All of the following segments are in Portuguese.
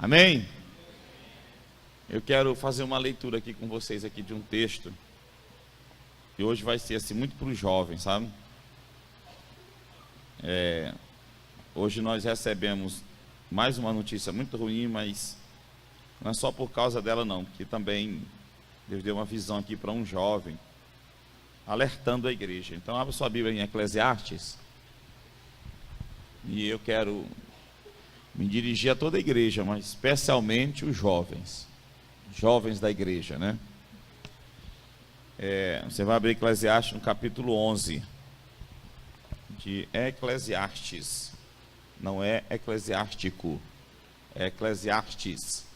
Amém? Eu quero fazer uma leitura aqui com vocês aqui de um texto. E hoje vai ser assim muito para os jovens, sabe? Hoje nós recebemos mais uma notícia muito ruim, mas não é só por causa dela não, porque também Deus deu uma visão aqui para um jovem, alertando a igreja. Então abra sua Bíblia em Eclesiastes. E eu quero me dirigir a toda a igreja, mas especialmente os jovens da igreja, né? Você vai abrir Eclesiastes no capítulo 11 de Eclesiastes. Não é eclesiástico, é Eclesiastes.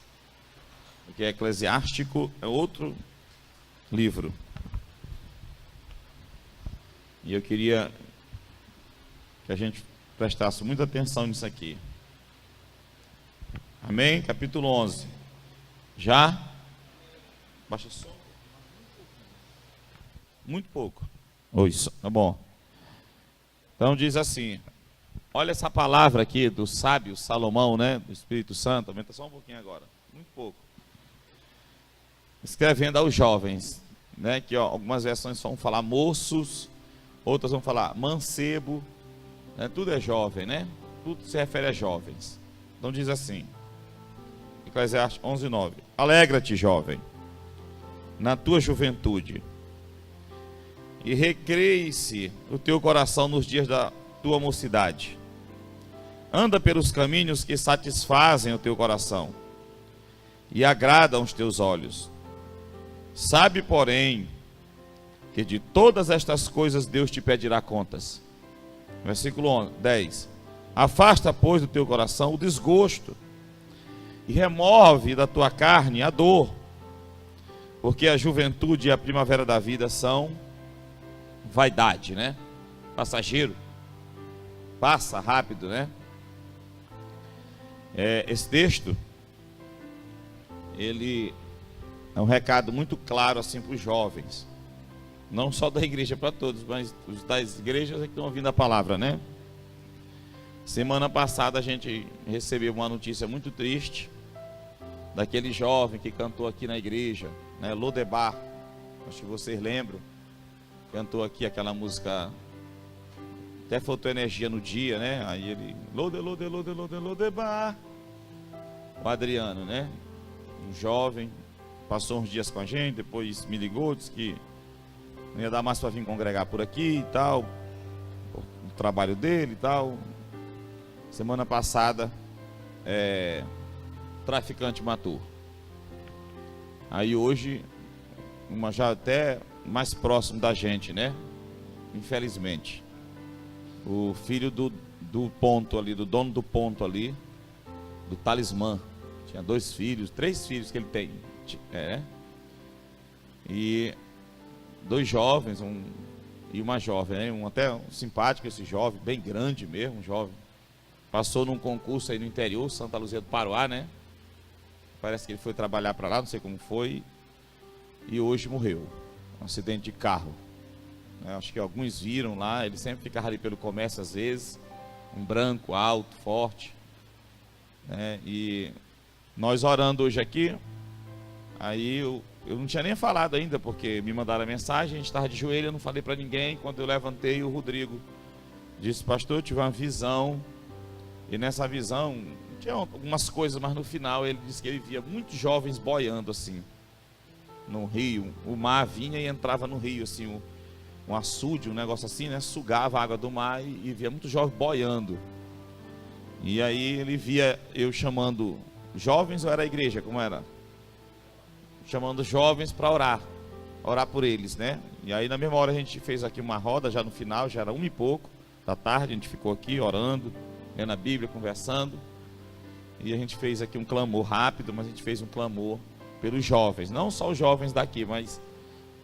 Porque eclesiástico é outro livro. E eu queria que a gente prestasse muita atenção nisso aqui. Amém? Capítulo 11. Já? Baixa só. Muito pouco. Isso, tá bom. Então diz assim. Olha essa palavra aqui do sábio Salomão, né? Do Espírito Santo. Aumenta só um pouquinho agora. Muito pouco. Escrevendo aos jovens, né? Que ó, algumas versões vão falar moços, outras vão falar mancebo, né? Tudo é jovem, né? Tudo se refere a jovens. Então diz assim, Eclesiastes 11:9. Alegra-te, jovem, na tua juventude, e recreie-se o teu coração nos dias da tua mocidade. Anda pelos caminhos que satisfazem o teu coração e agradam os teus olhos. Sabe, porém, que de todas estas coisas Deus te pedirá contas. Versículo 10. Afasta, pois, do teu coração o desgosto e remove da tua carne a dor, porque a juventude e a primavera da vida são vaidade, né? Passageiro. Passa rápido, né? Esse texto, ele é um recado muito claro assim para os jovens, não só da igreja, para todos, mas os das igrejas que estão ouvindo a palavra, né? Semana passada a gente recebeu uma notícia muito triste daquele jovem que cantou aqui na igreja, né? Lodebar, acho que vocês lembram, cantou aqui aquela música, até faltou energia no dia, né? Aí ele, Lodebar, o Adriano, né? Um jovem, passou uns dias com a gente, depois me ligou, disse que não ia dar mais para vir congregar por aqui e tal, o trabalho dele e tal. Semana passada, traficante matou. Aí hoje, uma já até mais próximo da gente, né? Infelizmente. O filho do ponto ali, do dono do ponto ali, do Talismã. Tinha 2 filhos, 3 filhos que ele tem. E 2 jovens, e uma jovem, né? Um até simpático esse jovem, bem grande mesmo, um jovem. Passou num concurso aí no interior, Santa Luzia do Paruá, né? Parece que ele foi trabalhar para lá, não sei como foi. E hoje morreu. Um acidente de carro. Acho que alguns viram lá, ele sempre ficava ali pelo comércio às vezes. Um branco, alto, forte. E nós orando hoje aqui, aí eu não tinha nem falado ainda, porque me mandaram a mensagem, a gente estava de joelho, eu não falei para ninguém. Quando eu levantei, o Rodrigo disse: pastor, eu tive uma visão, e nessa visão tinha algumas coisas, mas no final ele disse que ele via muitos jovens boiando assim no rio. O mar vinha e entrava no rio assim, um açude, um negócio assim, né? Sugava a água do mar e via muitos jovens boiando. E aí ele via eu chamando jovens, ou era a igreja, como era? Chamando jovens para orar por eles, né? E aí na mesma hora a gente fez aqui uma roda, já no final, já era 1h pouco da tarde, a gente ficou aqui orando, lendo a Bíblia, conversando. E a gente fez aqui um clamor rápido, mas a gente fez um clamor pelos jovens, não só os jovens daqui, mas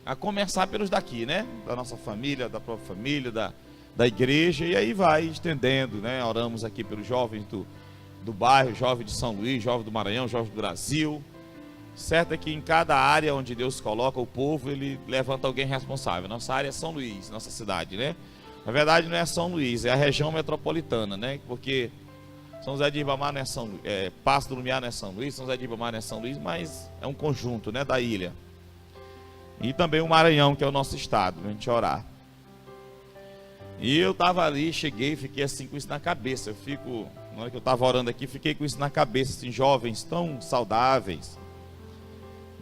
a começar pelos daqui, né? Da nossa família, da própria família, da igreja, e aí vai estendendo, né? Oramos aqui pelos jovens do bairro, jovens de São Luís, jovens do Maranhão, jovens do Brasil. Certo é que em cada área onde Deus coloca o povo, ele levanta alguém responsável. Nossa área é São Luís, nossa cidade, né? Na verdade não é São Luís, é a região metropolitana, né? Porque São José de Ribamar não é São Luís, Passo do Lumiar não é São Luís, São José de Ribamar não é São Luís, mas é um conjunto, né, da ilha. E também o Maranhão, que é o nosso estado, a gente orar. E eu estava ali, cheguei, fiquei assim com isso na cabeça. Na hora que eu estava orando aqui, fiquei com isso na cabeça, assim, jovens tão saudáveis,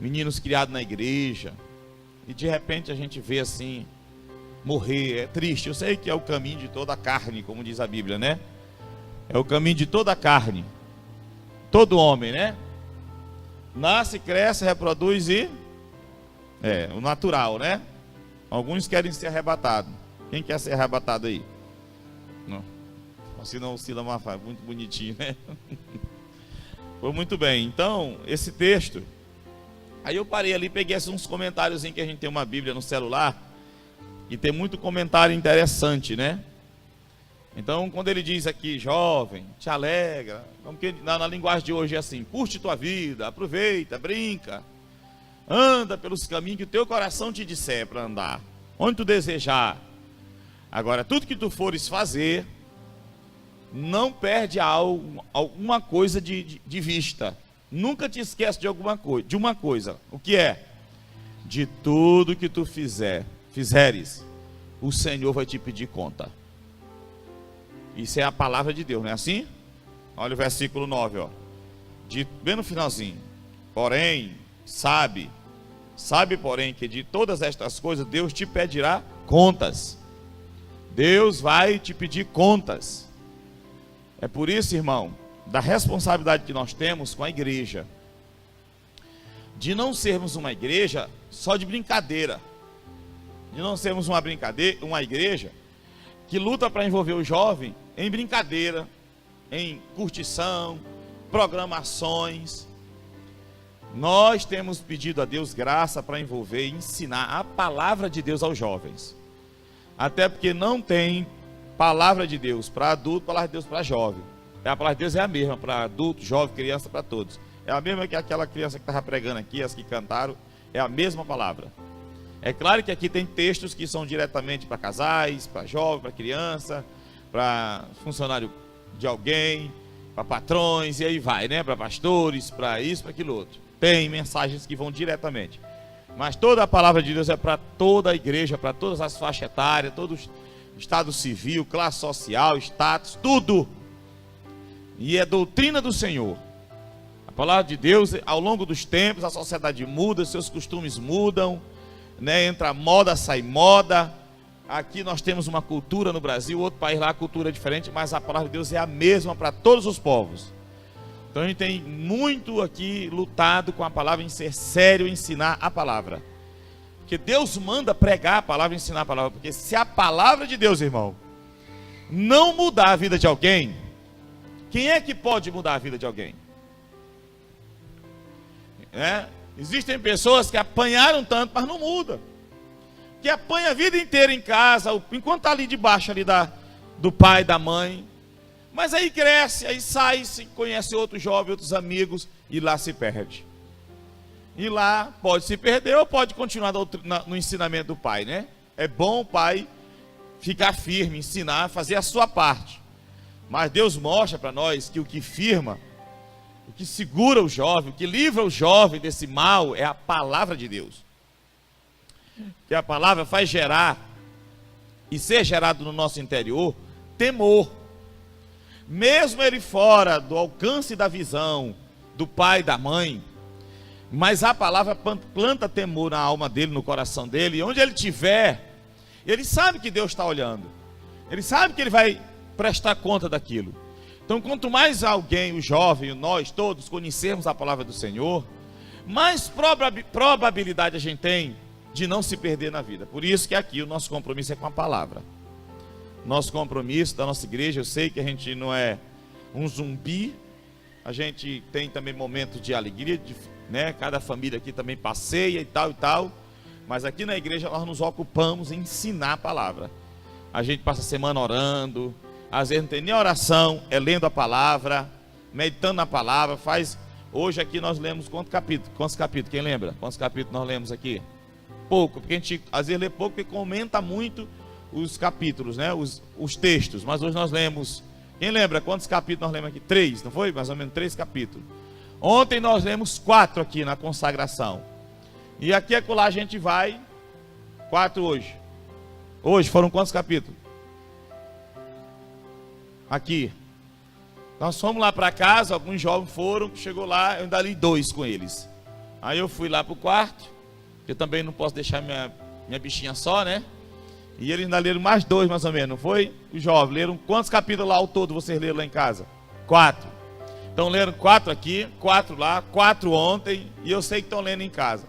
meninos criados na igreja, e de repente a gente vê assim, morrer. É triste, eu sei que é o caminho de toda a carne, como diz a Bíblia, né? É o caminho de toda a carne, todo homem, né? Nasce, cresce, reproduz e... o natural, né? Alguns querem ser arrebatados. Quem quer ser arrebatado aí? Não. Assim não oscila mais, muito bonitinho, né? Foi muito bem. Então, esse texto... Aí eu parei ali, peguei uns comentários que a gente tem uma Bíblia no celular, e tem muito comentário interessante, né? Então, quando ele diz aqui, jovem, te alegra, como que na linguagem de hoje é assim, curte tua vida, aproveita, brinca, anda pelos caminhos que o teu coração te disser para andar, onde tu desejar. Agora, tudo que tu fores fazer, não perde alguma coisa de vista. Nunca te esquece de uma coisa. O que é? De tudo que tu fizeres, o Senhor vai te pedir conta. Isso é a palavra de Deus, não é assim? Olha o versículo 9, ó. Bem no finalzinho. Porém, sabe, porém, que de todas estas coisas Deus te pedirá contas. Deus vai te pedir contas. É por isso, irmão, da responsabilidade que nós temos com a igreja, de não sermos uma igreja só de brincadeira, de não sermos uma igreja que luta para envolver o jovem em brincadeira, em curtição, programações. Nós temos pedido a Deus graça para envolver e ensinar a palavra de Deus aos jovens. Até porque não tem palavra de Deus para adulto, palavra de Deus para jovem. A palavra de Deus é a mesma para adulto, jovem, criança, para todos. É a mesma que aquela criança que estava pregando aqui, as que cantaram, é a mesma palavra. É claro que aqui tem textos que são diretamente para casais, para jovem, para criança, para funcionário de alguém, para patrões, e aí vai, né? Para pastores, para isso, para aquilo outro. Tem mensagens que vão diretamente. Mas toda a palavra de Deus é para toda a igreja, para todas as faixas etárias, todo o estado civil, classe social, status, tudo. E é doutrina do Senhor. A palavra de Deus, ao longo dos tempos, a sociedade muda, seus costumes mudam, né? Entra moda, sai moda. Aqui nós temos uma cultura no Brasil, outro país lá a cultura é diferente, mas a palavra de Deus é a mesma para todos os povos. Então a gente tem muito aqui lutado com a palavra, em ser sério, ensinar a palavra. Porque Deus manda pregar a palavra, ensinar a palavra. Porque se a palavra de Deus, irmão, não mudar a vida de alguém, quem é que pode mudar a vida de alguém? Existem pessoas que apanharam tanto, mas não mudam. Que apanha a vida inteira em casa, enquanto está ali debaixo ali do pai, da mãe. Mas aí cresce, aí sai, se conhece outro jovem, outros amigos, e lá se perde. E lá pode se perder ou pode continuar no ensinamento do pai, né? É bom o pai ficar firme, ensinar, fazer a sua parte. Mas Deus mostra para nós que o que firma, o que segura o jovem, o que livra o jovem desse mal é a palavra de Deus. Que a palavra faz gerar e ser gerado no nosso interior temor. Mesmo ele fora do alcance da visão do pai e da mãe, mas a palavra planta temor na alma dele, no coração dele, e onde ele estiver, ele sabe que Deus está olhando, ele sabe que ele vai prestar conta daquilo. Então, quanto mais alguém, o jovem, nós todos, conhecermos a palavra do Senhor, mais probabilidade a gente tem de não se perder na vida. Por isso que aqui o nosso compromisso é com a palavra. Nosso compromisso da nossa igreja, eu sei que a gente não é um zumbi, a gente tem também momentos de alegria, né? Cada família aqui também passeia e tal, mas aqui na igreja nós nos ocupamos em ensinar a palavra. A gente passa a semana orando, às vezes não tem nem oração, é lendo a palavra, meditando na palavra, hoje aqui nós lemos quantos capítulos, quem lembra? Quantos capítulos nós lemos aqui? Pouco, porque a gente às vezes lê pouco porque comenta muito os capítulos, né? Os textos, mas hoje nós lemos Quem lembra quantos capítulos nós lemos aqui? 3, não foi? Mais ou menos 3 capítulos. Ontem nós lemos 4 aqui na consagração. E aqui e acolá a gente vai 4 hoje. Hoje foram quantos capítulos? Aqui. Nós fomos lá para casa, alguns jovens foram, chegou lá, eu ainda li 2 com eles. Aí eu fui lá para o quarto, eu também não posso deixar minha bichinha só, né? E eles ainda leram mais 2 mais ou menos, não foi? Os jovens leram quantos capítulos lá ao todo vocês leram lá em casa? 4. Então leram 4 aqui, 4 lá, 4 ontem, e eu sei que estão lendo em casa.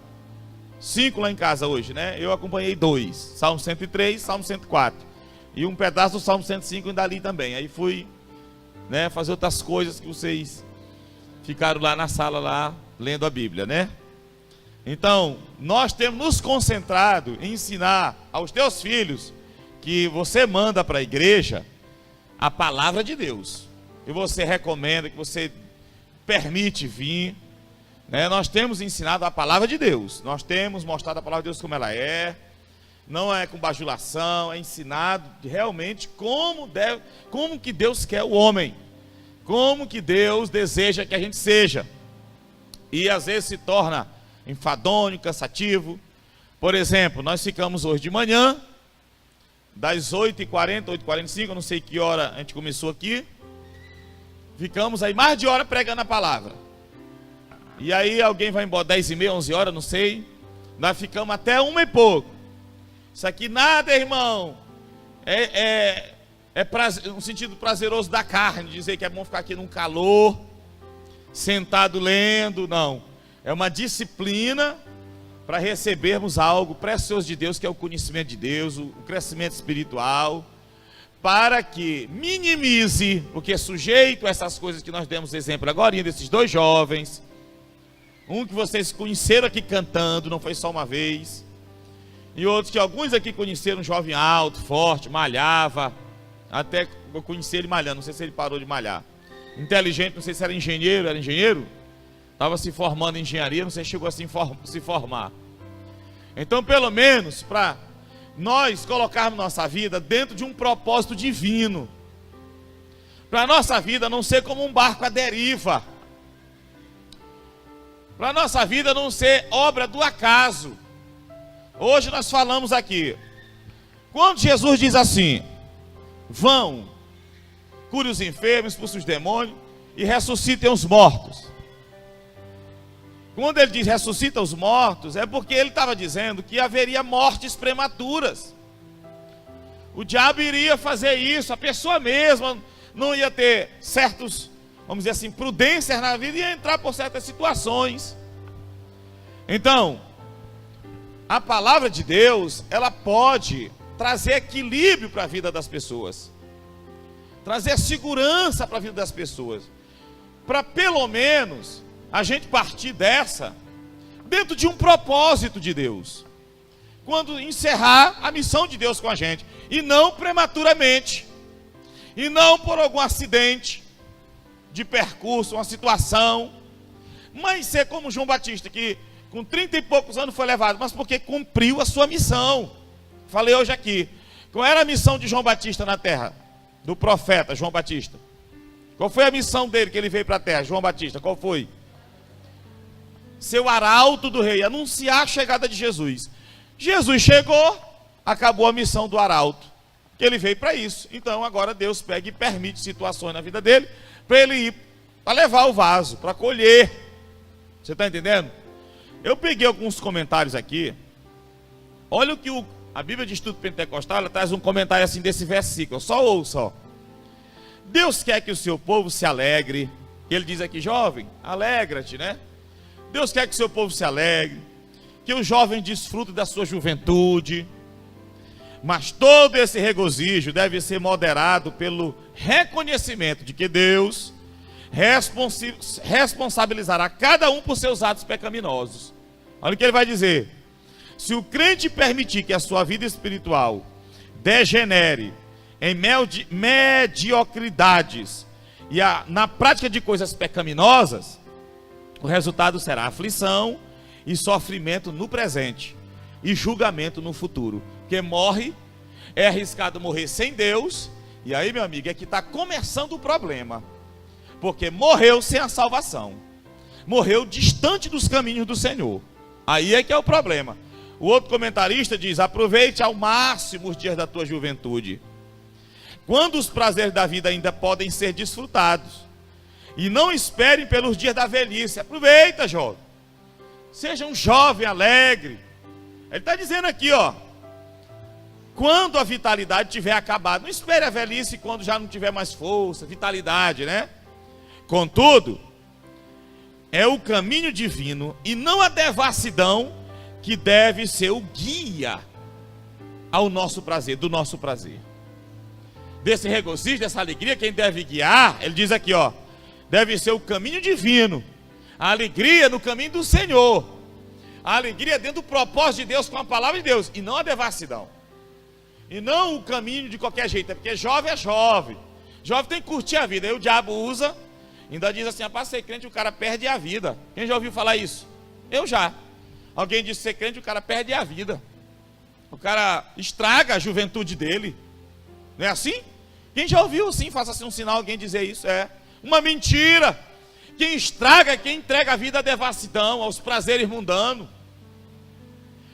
5 lá em casa hoje, né? Eu acompanhei 2, Salmo 103, Salmo 104. E um pedaço do Salmo 105 ainda li também. Aí fui, né, fazer outras coisas que vocês ficaram lá na sala lá lendo a Bíblia, né? Então, nós temos nos concentrado em ensinar aos teus filhos que você manda para a igreja a palavra de Deus. E você recomenda, que você permite vir, né? Nós temos ensinado a palavra de Deus. Nós temos mostrado a palavra de Deus como ela é. Não é com bajulação, é ensinado realmente como que Deus quer o homem. Como que Deus deseja que a gente seja. E às vezes se torna enfadonho, cansativo. Por exemplo, nós ficamos hoje de manhã, das 8h40, 8h45, eu não sei que hora a gente começou aqui. Ficamos aí mais de hora pregando a palavra. E aí alguém vai embora 10h30, 11h, não sei. Nós ficamos até 1 e pouco. Isso aqui nada, irmão. É um sentido prazeroso da carne, dizer que é bom ficar aqui num calor, sentado lendo, não. É uma disciplina para recebermos algo precioso de Deus, que é o conhecimento de Deus, o crescimento espiritual, para que minimize, porque sujeito a essas coisas que nós demos exemplo agora, desses 2 jovens, um que vocês conheceram aqui cantando, não foi só uma vez, e outros que alguns aqui conheceram, um jovem alto, forte, malhava, até eu conheci ele malhando, não sei se ele parou de malhar, inteligente, não sei se era engenheiro, estava se formando em engenharia, não sei se chegou a se formar. Então, pelo menos, para nós colocarmos nossa vida dentro de um propósito divino, para a nossa vida não ser como um barco à deriva, para a nossa vida não ser obra do acaso. Hoje nós falamos aqui, quando Jesus diz assim, vão, cure os enfermos, expulse os demônios e ressuscitem os mortos. Quando ele diz ressuscita os mortos, é porque ele estava dizendo que haveria mortes prematuras. O diabo iria fazer isso, a pessoa mesma não ia ter certos, vamos dizer assim, prudências na vida e ia entrar por certas situações. Então, a palavra de Deus, ela pode trazer equilíbrio para a vida das pessoas, trazer segurança para a vida das pessoas, para pelo menos a gente partir dessa dentro de um propósito de Deus, quando encerrar a missão de Deus com a gente, e não prematuramente, e não por algum acidente de percurso, uma situação, mas ser como João Batista, que com 30 e poucos anos foi levado, mas porque cumpriu a sua missão. Falei hoje aqui, qual era a missão de João Batista na terra? Do profeta João Batista. Qual foi a missão dele que ele veio para a terra, João Batista? Qual foi? Ser o arauto do rei, anunciar a chegada de Jesus. Jesus chegou, acabou a missão do arauto, que ele veio para isso. Então agora Deus pega e permite situações na vida dele, para ele ir, para levar o vaso, para colher. Você está entendendo? Eu peguei alguns comentários aqui. Olha o que a Bíblia de Estudo Pentecostal, ela traz um comentário assim desse versículo, só ouça, ó. Deus quer que o seu povo se alegre. Ele diz aqui, jovem, alegra-te, né? Deus quer que o seu povo se alegre, que o jovem desfrute da sua juventude, mas todo esse regozijo deve ser moderado pelo reconhecimento de que Deus responsabilizará cada um por seus atos pecaminosos. Olha o que ele vai dizer: se o crente permitir que a sua vida espiritual degenere em mediocridades e na prática de coisas pecaminosas, o resultado será aflição e sofrimento no presente e julgamento no futuro. Porque morre, é arriscado morrer sem Deus E aí, meu amigo, é que está começando o problema. Porque morreu sem a salvação. Morreu distante dos caminhos do Senhor. Aí é que é o problema. O outro comentarista diz: aproveite ao máximo os dias da tua juventude, quando os prazeres da vida ainda podem ser desfrutados. E não esperem pelos dias da velhice. Aproveita, jovem. Seja um jovem alegre. Ele está dizendo aqui, ó, quando a vitalidade tiver acabado. Não espere a velhice quando já não tiver mais força, vitalidade, né? Contudo, é o caminho divino e não a devassidão que deve ser o guia ao nosso prazer, do nosso prazer. Desse regozijo, dessa alegria, quem deve guiar, ele diz aqui, ó, deve ser o caminho divino, a alegria no caminho do Senhor, a alegria dentro do propósito de Deus com a palavra de Deus, e não a devassidão, e não o caminho de qualquer jeito, porque jovem é jovem, jovem tem que curtir a vida. Aí o diabo usa, ainda diz assim: para ser crente o cara perde a vida. Quem já ouviu falar isso? Eu já. Alguém disse: ser crente o cara perde a vida, o cara estraga a juventude dele. Não é assim? Quem já ouviu assim? Faça assim um sinal, alguém dizer isso. É uma mentira. Quem estraga é quem entrega a vida à devassidão, aos prazeres mundanos.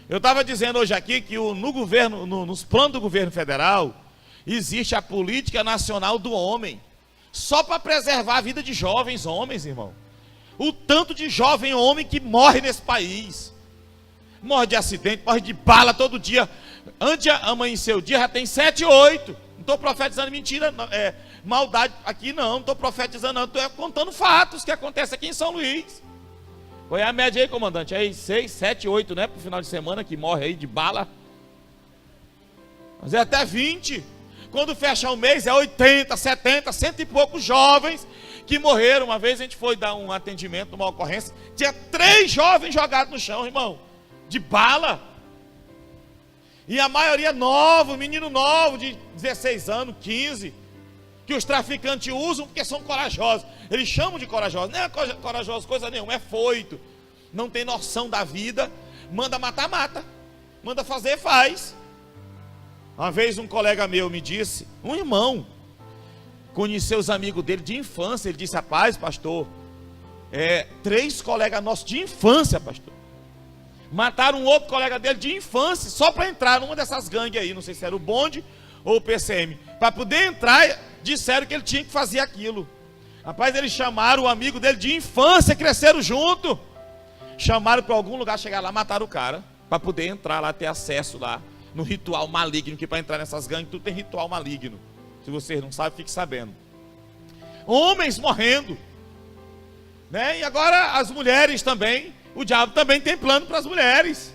Eu estava dizendo hoje aqui que no governo, nos planos do governo federal, existe a política nacional do homem, só para preservar a vida de jovens homens, irmão. O tanto de jovem homem que morre nesse país, morre de acidente, morre de bala todo dia. Antes de amanhecer o dia já tem 7, 8. Não estou profetizando mentira, maldade aqui não estou profetizando não, estou contando fatos que acontecem aqui em São Luís. Qual é a média aí, comandante? Aí 6, 7, 8, né? Para o final de semana que morre aí de bala. Mas é até 20. Quando fecha o mês é 80, 70, 100 e poucos jovens que morreram. Uma vez a gente foi dar um atendimento, uma ocorrência, tinha 3 jovens jogados no chão, irmão, de bala. E a maioria novo, menino novo, de 16 anos, 15, que os traficantes usam porque são corajosos. Eles chamam de corajosos. Não é corajoso coisa nenhuma, é foito. Não tem noção da vida. Manda matar, mata. Manda fazer, faz. Uma vez um colega meu me disse, um irmão, conheceu os amigos dele de infância. Ele disse: rapaz, pastor, 3 colegas nossos de infância, pastor, mataram um outro colega dele de infância, só para entrar numa dessas gangues aí, não sei se era o bonde ou o PCM. Para poder entrar, disseram que ele tinha que fazer aquilo. Rapaz, eles chamaram o amigo dele de infância, cresceram junto, chamaram para algum lugar, chegar lá, mataram o cara, para poder entrar lá, ter acesso lá, no ritual maligno, que para entrar nessas gangues, tudo tem ritual maligno. Se vocês não sabem, fique sabendo. Homens morrendo, né? E agora as mulheres também. O diabo também tem plano para as mulheres.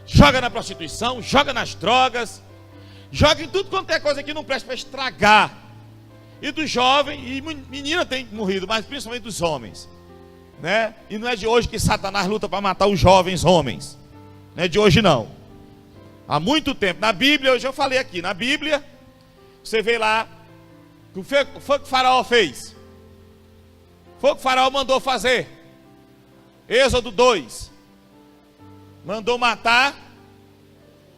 Joga na prostituição, joga nas drogas, joga em tudo quanto é coisa que não presta para estragar. E dos jovens, e menina tem morrido, mas principalmente dos homens, né? E não é de hoje que Satanás luta para matar os jovens homens. Não é de hoje não. Há muito tempo. Na Bíblia, hoje eu falei aqui, na Bíblia, você vê lá, o que foi que o faraó fez? Foi o que o faraó mandou fazer. Êxodo 2, mandou matar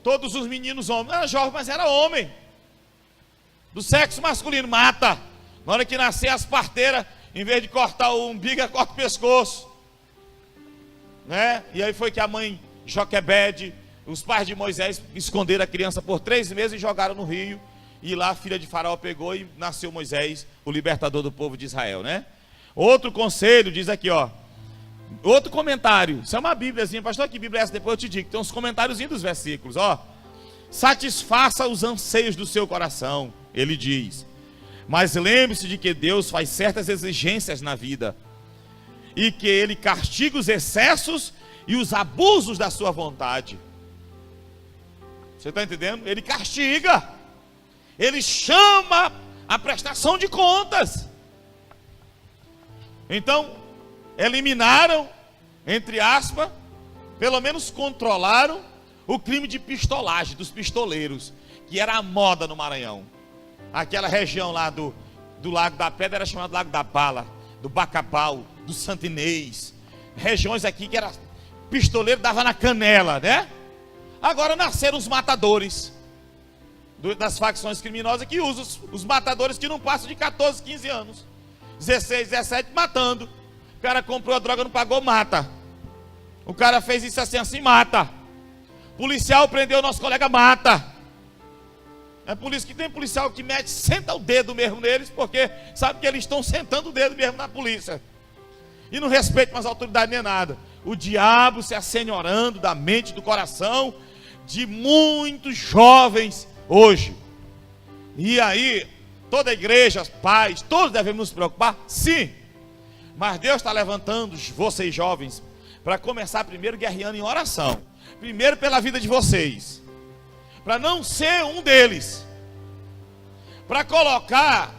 todos os meninos homens. Não era jovem, mas era homem, do sexo masculino. Mata. Na hora que nascer as parteiras, em vez de cortar o umbigo, corta o pescoço, né? E aí foi que a mãe Joquebede, os pais de Moisés, esconderam a criança por 3 meses e jogaram no rio. E lá a filha de Faraó pegou e nasceu Moisés, o libertador do povo de Israel, né? Outro conselho diz aqui, ó, outro comentário, isso é uma bíbliazinha, pastor, que bíblia é essa? Depois eu te digo, tem uns comentáriozinhos dos versículos, ó. Satisfaça os anseios do seu coração, ele diz, mas lembre-se de que Deus faz certas exigências na vida, e que Ele castiga os excessos e os abusos da sua vontade. Você está entendendo? Ele castiga, Ele chama a prestação de contas. Então, eliminaram, entre aspas, pelo menos controlaram o crime de pistolagem dos pistoleiros, que era a moda no Maranhão. Aquela região lá do Lago da Pedra era chamada Lago da Bala, do Bacabal, do Santo Inês. Regiões aqui que era pistoleiro, dava na canela, né? Agora nasceram os matadores. das facções criminosas que usam os matadores que não passam de 14, 15 anos. 16, 17, matando. O cara comprou a droga, não pagou, mata. O cara fez isso assim, mata. Policial prendeu o nosso colega, mata. É por isso que tem policial que senta o dedo mesmo neles, porque sabe que eles estão sentando o dedo mesmo na polícia. E não respeitam as autoridades nem nada. O diabo se assenhorando da mente, do coração de muitos jovens hoje. E aí, toda a igreja, pais, todos devemos nos preocupar? Sim. Mas Deus está levantando vocês jovens para começar primeiro guerreando em oração. Primeiro pela vida de vocês. Para não ser um deles. Para colocar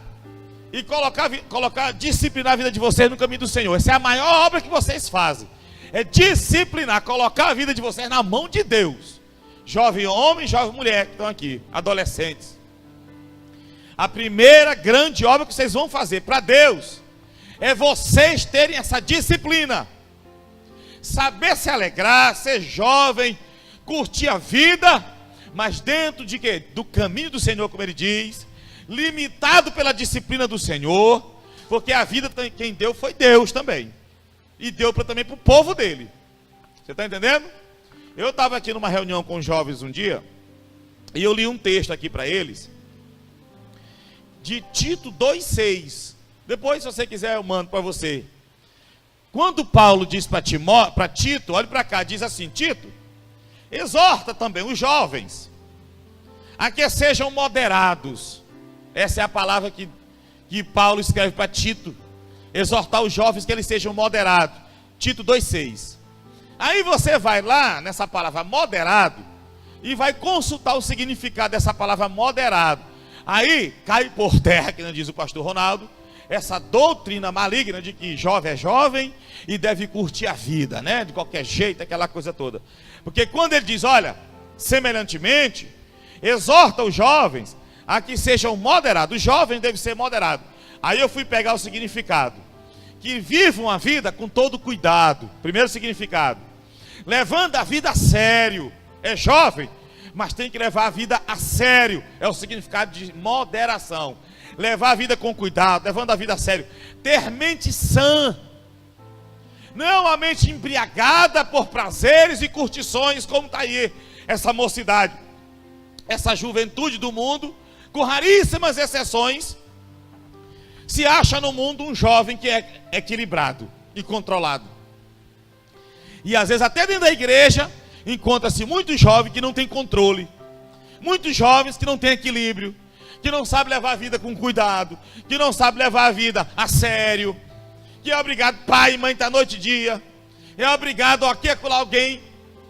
disciplinar a vida de vocês no caminho do Senhor. Essa é a maior obra que vocês fazem. É disciplinar, colocar a vida de vocês na mão de Deus. Jovem homem, jovem mulher que estão aqui, adolescentes. A primeira grande obra que vocês vão fazer para Deus é vocês terem essa disciplina. Saber se alegrar, ser jovem, curtir a vida, mas dentro de quê? Do caminho do Senhor, como ele diz, limitado pela disciplina do Senhor, porque a vida quem deu foi Deus também. E deu também para o povo dele. Você está entendendo? Eu estava aqui numa reunião com os jovens um dia, e eu li um texto aqui para eles, de Tito 2,6. Depois, se você quiser, eu mando para você. Quando Paulo diz para Tito, olhe para cá, diz assim: Tito, exorta também os jovens a que sejam moderados. Essa é a palavra que Paulo escreve para Tito. Exortar os jovens que eles sejam moderados. Tito 2,6. Aí você vai lá nessa palavra moderado e vai consultar o significado dessa palavra moderado. Aí cai por terra, que não diz o pastor Ronaldo, essa doutrina maligna de que jovem é jovem e deve curtir a vida, né? De qualquer jeito, aquela coisa toda. Porque quando ele diz, olha, semelhantemente, exorta os jovens a que sejam moderados. Os jovens devem ser moderados. Aí eu fui pegar o significado. Que vivam a vida com todo cuidado. Primeiro significado. Levando a vida a sério. É jovem, mas tem que levar a vida a sério. É o significado de moderação. Levar a vida com cuidado, levando a vida a sério. Ter mente sã. Não a mente embriagada por prazeres e curtições, como está aí essa mocidade. Essa juventude do mundo, com raríssimas exceções, se acha no mundo um jovem que é equilibrado e controlado. E às vezes até dentro da igreja, encontra-se muitos jovens que não têm controle. Muitos jovens que não têm equilíbrio. Que não sabem levar a vida com cuidado. Que não sabem levar a vida a sério. Que é obrigado, pai e mãe, tá noite e dia. É obrigado aqui a colar alguém,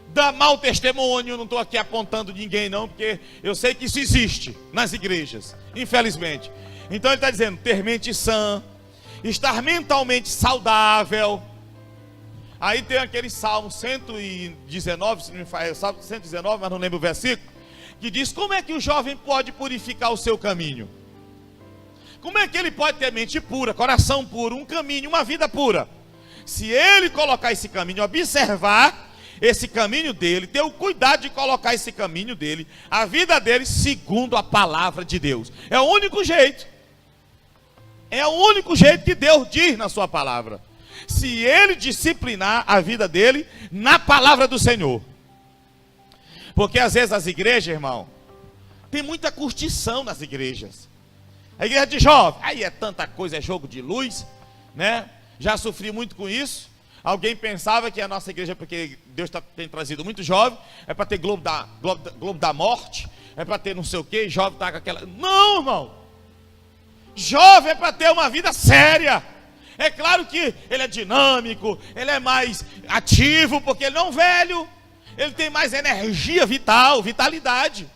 dar mau testemunho. Não estou aqui apontando ninguém não, porque eu sei que isso existe nas igrejas, infelizmente. Então ele está dizendo, ter mente sã, estar mentalmente saudável. Aí tem aquele Salmo 119, se não me faz, Salmo 119, mas não lembro o versículo, que diz, como é que o jovem pode purificar o seu caminho? Como é que ele pode ter mente pura, coração puro, um caminho, uma vida pura? Se ele colocar esse caminho, observar esse caminho dele, ter o cuidado de colocar esse caminho dele, a vida dele, segundo a palavra de Deus. É o único jeito. É o único jeito que Deus diz na sua palavra. Se ele disciplinar a vida dele na palavra do Senhor. Porque às vezes as igrejas, irmão, tem muita curtição nas igrejas. A igreja de jovem, aí é tanta coisa, é jogo de luz, né? Já sofri muito com isso. Alguém pensava que a nossa igreja, porque Deus tem trazido muito jovem, é para ter Globo da Morte, é para ter não sei o que, jovem está com aquela... Não, irmão! Jovem é para ter uma vida séria. É claro que ele é dinâmico, ele é mais ativo, porque ele não é velho, ele tem mais energia vital, vitalidade.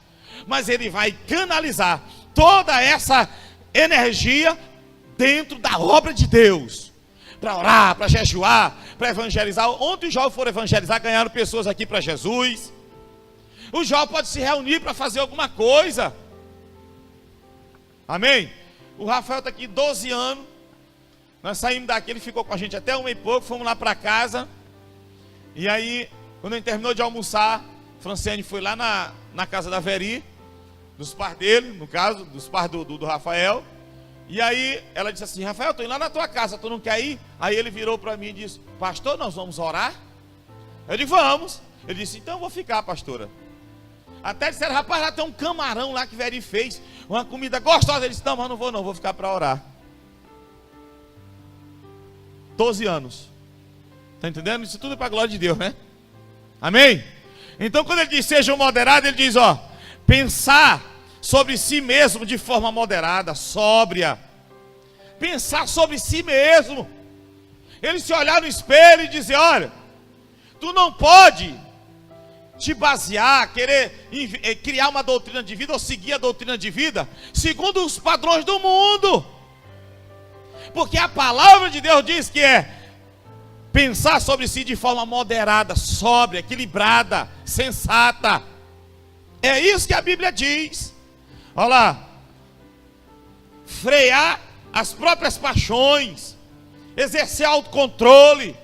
Mas ele vai canalizar toda essa energia dentro da obra de Deus. Para orar, para jejuar, para evangelizar. Ontem os jovens foram evangelizar, ganharam pessoas aqui para Jesus. O jovem pode se reunir para fazer alguma coisa. Amém? O Rafael está aqui 12 anos. Nós saímos daqui, ele ficou com a gente até 1 e pouco, fomos lá para casa. E aí, quando a gente terminou de almoçar, Franciane foi lá na casa da Veri. dos pais dele, no caso, dos pais do Rafael. E aí ela disse assim: Rafael, estou indo lá na tua casa, tu não quer ir? Aí ele virou para mim e disse: pastor, nós vamos orar? Eu disse: vamos. Ele disse: então eu vou ficar, pastora. Até disseram: rapaz, lá tem um camarão lá que Veri fez, uma comida gostosa. Ele disse: não, mas não, vou ficar para orar. 12 anos. Está entendendo? Isso tudo é para a glória de Deus, né? Amém? Então quando ele diz sejam moderados, ele diz, ó, pensar sobre si mesmo de forma moderada, sóbria. Pensar sobre si mesmo. Ele se olhar no espelho e dizer: olha, tu não pode te basear, querer criar uma doutrina de vida ou seguir a doutrina de vida segundo os padrões do mundo. Porque a palavra de Deus diz que é pensar sobre si de forma moderada, sóbria, equilibrada, sensata. É isso que a Bíblia diz. Olha lá. Frear as próprias paixões, exercer autocontrole.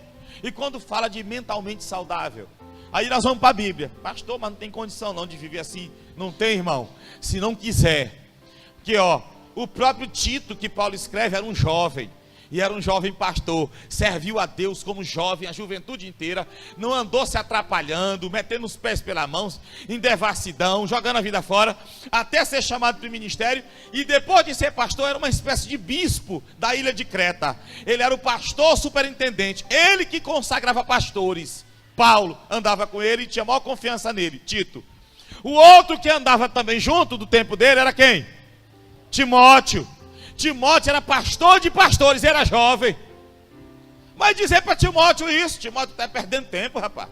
E quando fala de mentalmente saudável, aí nós vamos para a Bíblia. Pastor, mas não tem condição não de viver assim. Não tem, irmão. Se não quiser. Porque ó, o próprio Tito que Paulo escreve era um jovem. E era um jovem pastor, serviu a Deus como jovem a juventude inteira, não andou se atrapalhando, metendo os pés pelas mãos, em devassidão, jogando a vida fora, até ser chamado para o ministério. E depois de ser pastor, era uma espécie de bispo da ilha de Creta. Ele era o pastor superintendente, ele que consagrava pastores. Paulo andava com ele e tinha maior confiança nele, Tito. O outro que andava também junto do tempo dele era quem? Timóteo. Timóteo era pastor de pastores, era jovem. Mas dizer para Timóteo isso: Timóteo está perdendo tempo, rapaz.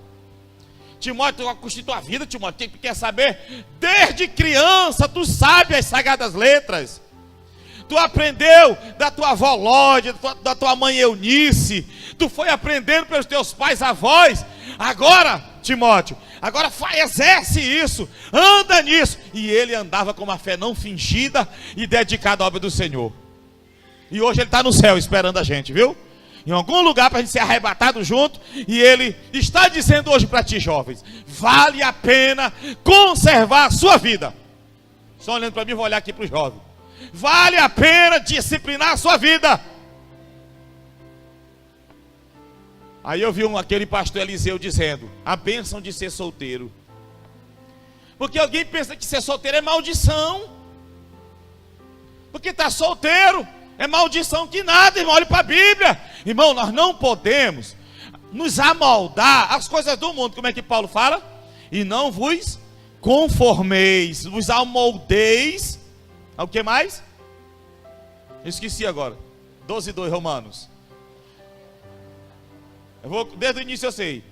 Timóteo, constitui a vida, Timóteo. Quem quer saber? Desde criança tu sabe as sagradas letras. Tu aprendeu da tua avó Lódia, da tua mãe Eunice. Tu foi aprendendo pelos teus pais, avós. Agora, Timóteo, agora exerce isso, anda nisso. E ele andava com uma fé não fingida e dedicada à obra do Senhor. E hoje ele está no céu esperando a gente, viu? Em algum lugar para a gente ser arrebatado junto. E ele está dizendo hoje para ti, jovens: vale a pena conservar a sua vida. Só olhando para mim, vou olhar aqui para o jovem. Vale a pena disciplinar a sua vida. Aí eu vi aquele pastor Eliseu dizendo a bênção de ser solteiro. Porque alguém pensa que ser solteiro é maldição. Porque está solteiro é maldição que nada, irmão. Olhe para a Bíblia. Irmão, nós não podemos nos amoldar às coisas do mundo. Como é que Paulo fala? E não vos conformeis, vos amoldeis. O que mais? Esqueci agora. 12:2 Romanos. Desde o início eu sei.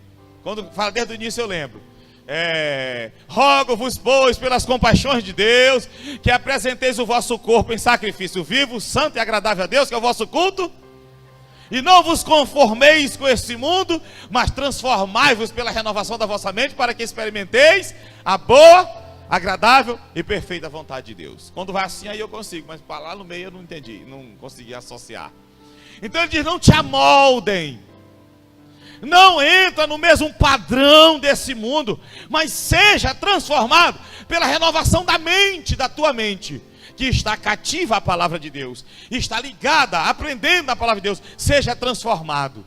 Quando fala desde o início eu lembro. Rogo-vos, pois, pelas compaixões de Deus, que apresenteis o vosso corpo em sacrifício vivo, santo e agradável a Deus, que é o vosso culto. E não vos conformeis com este mundo, mas transformai-vos pela renovação da vossa mente, para que experimenteis a boa, agradável e perfeita vontade de Deus. Quando vai assim aí eu consigo, mas para lá no meio eu não entendi, não consegui associar. Então ele diz: não te amoldem. Não entra no mesmo padrão desse mundo, mas seja transformado pela renovação da mente, da tua mente, que está cativa à palavra de Deus, está ligada, aprendendo a palavra de Deus. Seja transformado.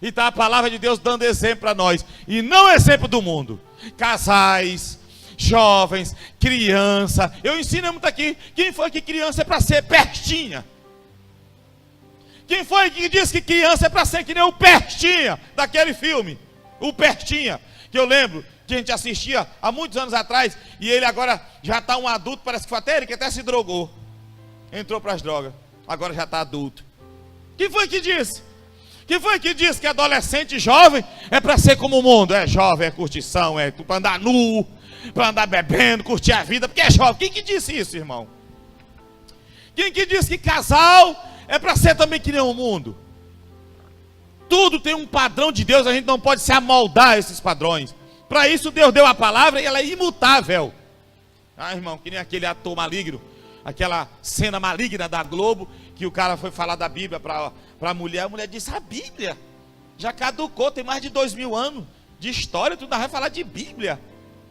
E está a palavra de Deus dando exemplo para nós, e não exemplo do mundo. Casais, jovens, criança. Eu ensino muito aqui. Quem foi que criança é para ser pertinha? Quem foi que disse que criança é para ser que nem o Pertinha, daquele filme? O Pertinha, que eu lembro que a gente assistia há muitos anos atrás. E ele agora já está um adulto, parece que foi até ele que até se drogou. Entrou para as drogas, agora já está adulto. Quem foi que disse? Quem foi que disse que adolescente jovem é para ser como o mundo? É jovem, é curtição, é para andar nu, para andar bebendo, curtir a vida, porque é jovem. Quem que disse isso, irmão? Quem que disse que casal é para ser também que nem o mundo? Tudo tem um padrão de Deus, a gente não pode se amoldar a esses padrões. Para isso Deus deu a palavra e ela é imutável. Irmão, que nem aquele ator maligno, aquela cena maligna da Globo, que o cara foi falar da Bíblia para a mulher disse: a Bíblia já caducou, tem mais de 2000 anos de história, tu ainda vai falar de Bíblia,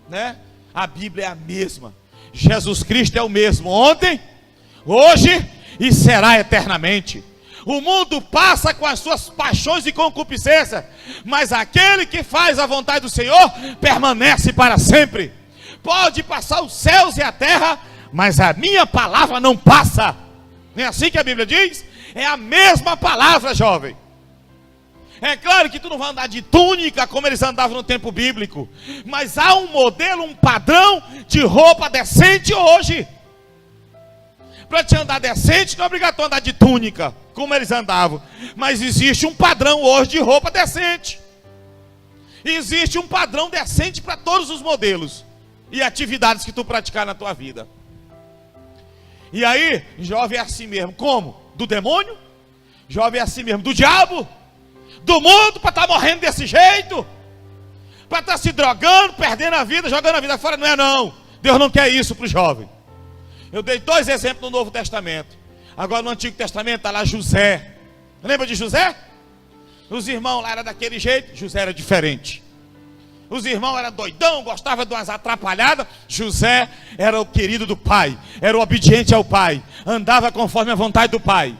né? A Bíblia é a mesma. Jesus Cristo é o mesmo ontem, hoje e será eternamente. O mundo passa com as suas paixões e concupiscências, mas aquele que faz a vontade do Senhor permanece para sempre. Pode passar os céus e a terra, mas a minha palavra não passa. Não é assim que a Bíblia diz? É a mesma palavra, jovem. É claro que tu não vai andar de túnica como eles andavam no tempo bíblico, mas há um modelo, um padrão de roupa decente hoje. Para te andar decente não é obrigatório andar de túnica como eles andavam, mas existe um padrão hoje de roupa decente. Existe um padrão decente para todos os modelos e atividades que tu praticar na tua vida. E aí, jovem é assim mesmo. Como? Do demônio? Jovem é assim mesmo. Do diabo? Do mundo, para estar morrendo desse jeito? Para estar se drogando, perdendo a vida, jogando a vida fora? Não é não. Deus não quer isso para o jovem. Eu dei 2 exemplos no Novo Testamento. Agora no Antigo Testamento está lá José. Lembra de José? Os irmãos lá eram daquele jeito, José era diferente. Os irmãos eram doidão, gostavam de umas atrapalhadas. José era o querido do pai, era o obediente ao pai, andava conforme a vontade do pai.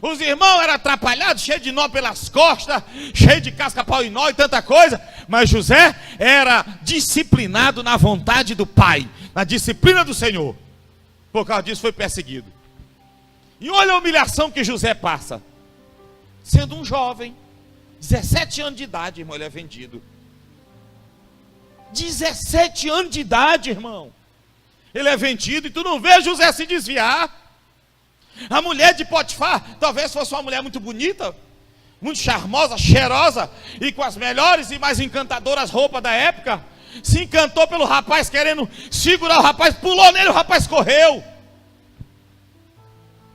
Os irmãos eram atrapalhados, cheios de nó pelas costas, cheios de casca-pau e nó e tanta coisa. Mas José era disciplinado na vontade do pai, na disciplina do Senhor. Por causa disso foi perseguido. E olha a humilhação que José passa. Sendo um jovem, 17 anos de idade, irmão, ele é vendido. 17 anos de idade, irmão. Ele é vendido e tu não vê José se desviar. A mulher de Potifar, talvez fosse uma mulher muito bonita, muito charmosa, cheirosa, e com as melhores e mais encantadoras roupas da época. Se encantou pelo rapaz, querendo segurar o rapaz, pulou nele, o rapaz correu.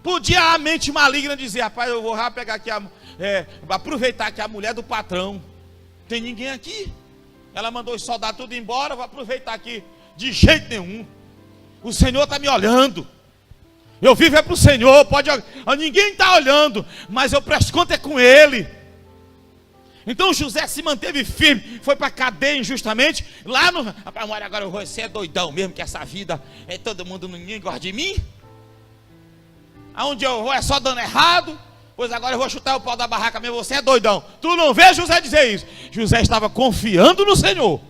Podia a mente maligna dizer: rapaz, eu vou já pegar aqui, aproveitar que a mulher do patrão, tem ninguém aqui. Ela mandou os soldados tudo embora, vou aproveitar aqui. De jeito nenhum. O Senhor está me olhando. Eu vivo é para o Senhor, ninguém está olhando, mas eu presto conta é com Ele. Então José se manteve firme, foi para a cadeia injustamente. Lá no... Rapaz, agora eu vou ser doidão mesmo, que essa vida é todo mundo, ninguém gosta de mim. Aonde eu vou é só dando errado. Pois agora eu vou chutar o pau da barraca mesmo, você é doidão. Tu não vê José dizer isso. José estava confiando no Senhor.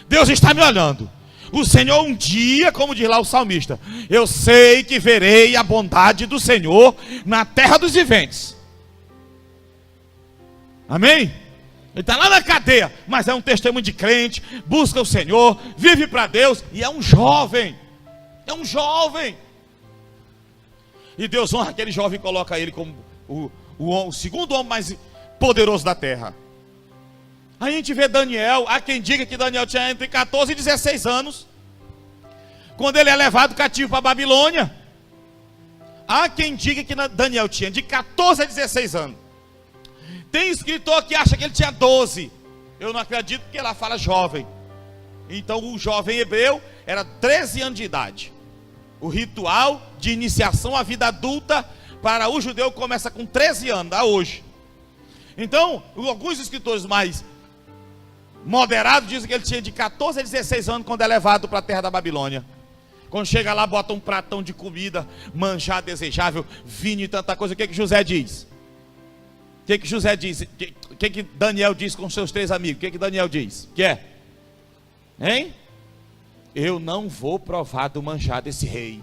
Deus está me olhando. O Senhor um dia, como diz lá o salmista, eu sei que verei a bondade do Senhor na terra dos viventes. Amém? Ele está lá na cadeia, mas é um testemunho de crente, busca o Senhor, vive para Deus e é um jovem. É um jovem. E Deus honra aquele jovem e coloca ele como o segundo homem mais poderoso da terra. Aí a gente vê Daniel. Há quem diga que Daniel tinha entre 14 e 16 anos quando ele é levado cativo para a Babilônia. Há quem diga que Daniel tinha de 14 a 16 anos. Tem escritor que acha que ele tinha 12. Eu não acredito, porque ela fala jovem. Então o jovem hebreu era 13 anos de idade. O ritual de iniciação à vida adulta para o judeu começa com 13 anos, a hoje. Então, alguns escritores mais moderados dizem que ele tinha de 14 a 16 anos quando é levado para a terra da Babilônia. Quando chega lá, bota um pratão de comida, manjar desejável, vinho e tanta coisa. O que José diz? O que José diz? O que Daniel diz com seus 3 amigos? O que Daniel diz? Que é? Hein? Eu não vou provar do manjar desse rei.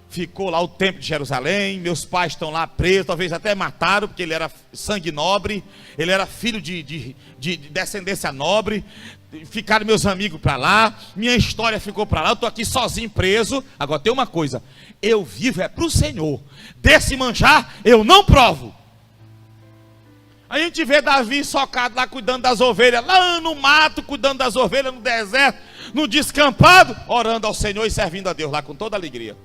Ficou lá o templo de Jerusalém, meus pais estão lá presos, talvez até mataram, porque ele era sangue nobre, ele era filho de descendência nobre. Ficaram meus amigos para lá, minha história ficou para lá, eu estou aqui sozinho preso. Agora tem uma coisa, eu vivo é para o Senhor, desse manjar eu não provo. A gente vê Davi socado lá cuidando das ovelhas, lá no mato cuidando das ovelhas, no deserto, no descampado, orando ao Senhor e servindo a Deus lá com toda alegria.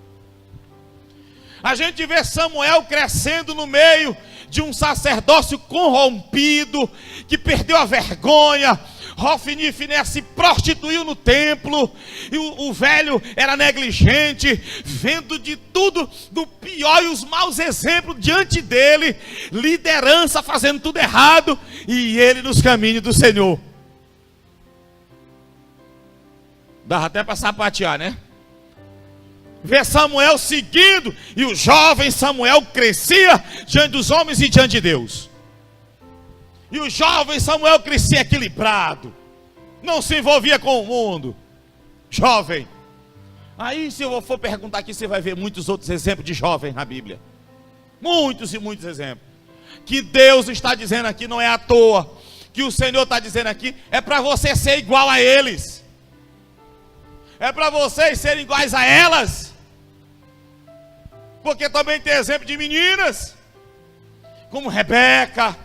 A gente vê Samuel crescendo no meio de um sacerdócio corrompido, que perdeu a vergonha. Hofni e Finéias se prostituiu no templo, e o velho era negligente, vendo de tudo, do pior e os maus exemplos diante dele, liderança fazendo tudo errado, e ele nos caminhos do Senhor. Dava até para sapatear, né? Ver Samuel seguindo, e o jovem Samuel crescia diante dos homens e diante de Deus. E o jovem Samuel crescia equilibrado, não se envolvia com o mundo. Jovem. Aí, se eu for perguntar aqui, você vai ver muitos outros exemplos de jovem na Bíblia. Muitos e muitos exemplos. Que Deus está dizendo aqui não é à toa. Que o Senhor está dizendo aqui é para você ser igual a eles. É para vocês serem iguais a elas. Porque também tem exemplo de meninas, como Rebeca.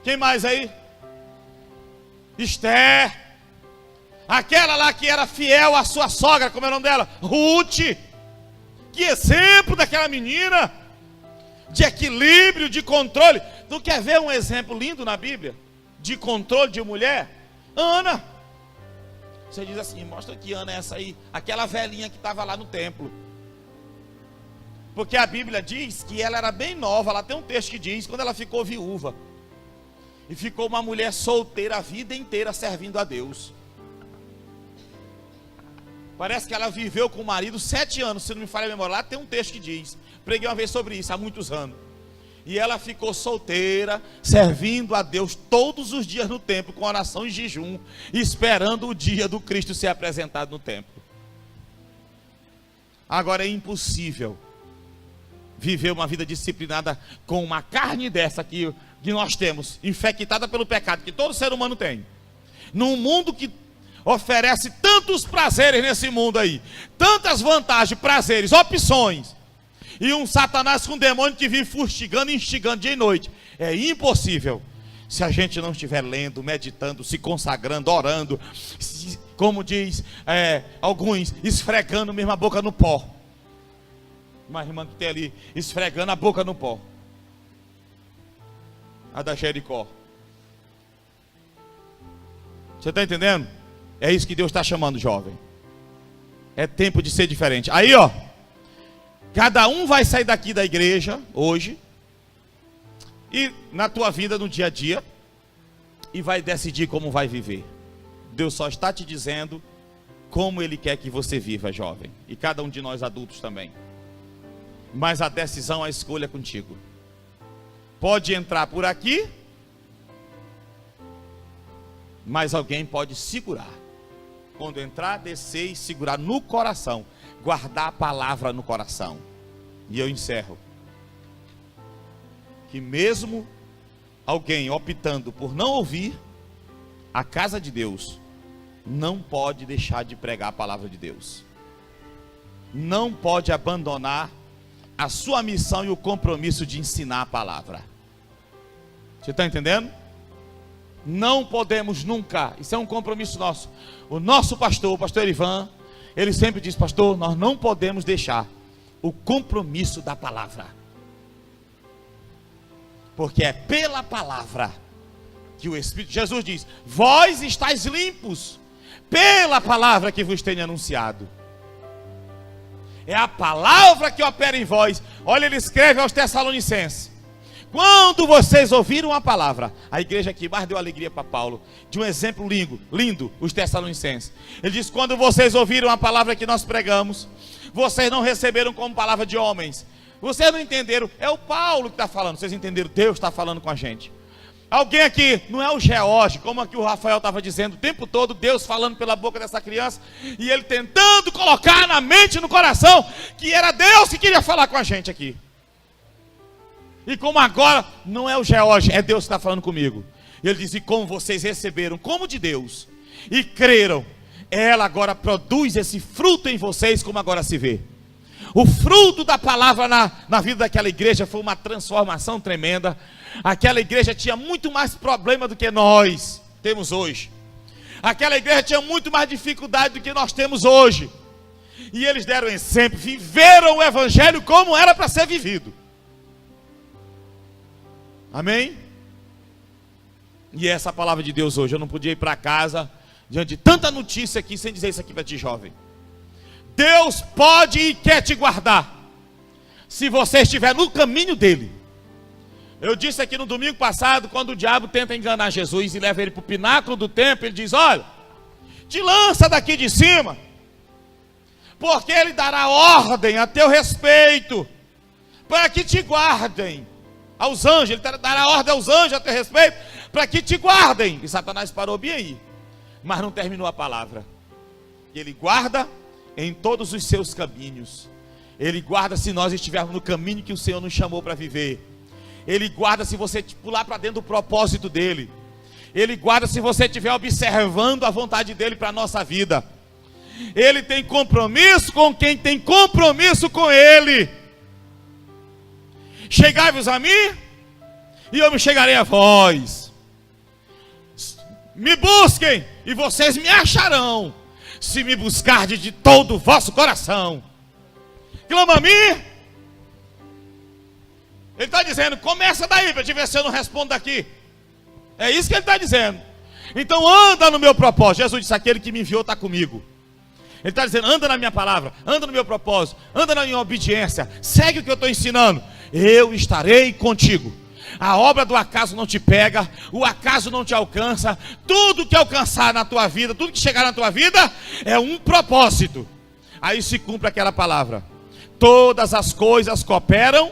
Quem mais aí? Esther. Aquela lá que era fiel à sua sogra, como é o nome dela? Ruth. Que exemplo daquela menina, de equilíbrio, de controle. Tu quer ver um exemplo lindo na Bíblia, de controle de mulher? Ana. Você diz assim, mostra que Ana é essa aí, aquela velhinha que estava lá no templo. Porque a Bíblia diz que ela era bem nova. Lá tem um texto que diz, quando ela ficou viúva, e ficou uma mulher solteira a vida inteira servindo a Deus. Parece que ela viveu com o marido 7 anos, se não me falha a memória. Lá tem um texto que diz, preguei uma vez sobre isso, há muitos anos. E ela ficou solteira, servindo a Deus todos os dias no templo, com oração e jejum, esperando o dia do Cristo ser apresentado no templo. Agora é impossível viver uma vida disciplinada com uma carne dessa que nós temos, infectada pelo pecado, que todo ser humano tem. Num mundo que oferece tantos prazeres nesse mundo aí, tantas vantagens, prazeres, opções, e um Satanás com um demônio que vive fustigando e instigando dia e noite. É impossível se a gente não estiver lendo, meditando, se consagrando, orando, como diz alguns, esfregando mesmo a boca no pó. Uma irmã que tem ali, esfregando a boca no pó, a da Jericó. Você está entendendo? É isso que Deus está chamando, jovem. É tempo de ser diferente. Aí, ó, cada um vai sair daqui da igreja hoje, e na tua vida, no dia a dia, e vai decidir como vai viver. Deus só está te dizendo como Ele quer que você viva, jovem. E cada um de nós adultos também. Mas a decisão, a escolha é contigo. Pode entrar por aqui, mas alguém pode segurar. Quando entrar, descer e segurar no coração. Guardar a palavra no coração. E eu encerro. Que mesmo alguém optando por não ouvir, a casa de Deus não pode deixar de pregar a palavra de Deus. Não pode abandonar a sua missão e o compromisso de ensinar a palavra. Você está entendendo? Não podemos nunca, isso é um compromisso nosso. O nosso pastor, o pastor Erivan, ele sempre diz, pastor, nós não podemos deixar o compromisso da palavra. Porque é pela palavra que o Espírito, Jesus diz, vós estáis limpos, pela palavra que vos tenho anunciado. É a palavra que opera em vós. Olha, ele escreve aos Tessalonicenses. Quando vocês ouviram a palavra, a igreja aqui mais deu alegria para Paulo, de um exemplo lindo, os Tessalonicenses. Ele diz, quando vocês ouviram a palavra que nós pregamos, vocês não receberam como palavra de homens. Vocês não entenderam, é o Paulo que está falando. Vocês entenderam, Deus está falando com a gente. Alguém aqui, não é o George, como aqui o Rafael estava dizendo, o tempo todo Deus falando pela boca dessa criança, e ele tentando colocar na mente e no coração, que era Deus que queria falar com a gente aqui. E como agora, não é o George, é Deus que está falando comigo. E ele diz, e como vocês receberam, como de Deus, e creram, ela agora produz esse fruto em vocês, como agora se vê. O fruto da palavra na vida daquela igreja foi uma transformação tremenda. Aquela igreja tinha muito mais problema do que nós temos hoje. Aquela igreja tinha muito mais dificuldade do que nós temos hoje. E eles deram exemplo, viveram o evangelho como era para ser vivido. Amém? E essa é a palavra de Deus hoje. Eu não podia ir para casa diante de tanta notícia aqui sem dizer isso aqui para ti, jovem. Deus pode e quer te guardar se você estiver no caminho dele. Eu disse aqui no domingo passado, quando o diabo tenta enganar Jesus e leva ele para o pináculo do templo, ele diz, olha, te lança daqui de cima, porque ele dará ordem a teu respeito, para que te guardem, aos anjos, ele dará ordem aos anjos a teu respeito, para que te guardem. E Satanás parou bem aí, mas não terminou a palavra. Ele guarda em todos os seus caminhos. Ele guarda se nós estivermos no caminho que o Senhor nos chamou para viver. Ele guarda se você pular para dentro do propósito dele. Ele guarda se você estiver observando a vontade dele para a nossa vida. Ele tem compromisso com quem tem compromisso com ele. Chegai-vos a mim, e eu me chegarei a vós. Me busquem, e vocês me acharão, se me buscardes de todo o vosso coração. Clama a mim. Ele está dizendo, começa daí, para te ver se eu não respondo aqui. É isso que ele está dizendo. Então anda no meu propósito. Jesus disse, aquele que me enviou está comigo. Ele está dizendo, anda na minha palavra, anda no meu propósito, anda na minha obediência, segue o que eu estou ensinando. Eu estarei contigo. A obra do acaso não te pega, o acaso não te alcança. Tudo que alcançar na tua vida, tudo que chegar na tua vida, é um propósito. Aí se cumpre aquela palavra: todas as coisas cooperam,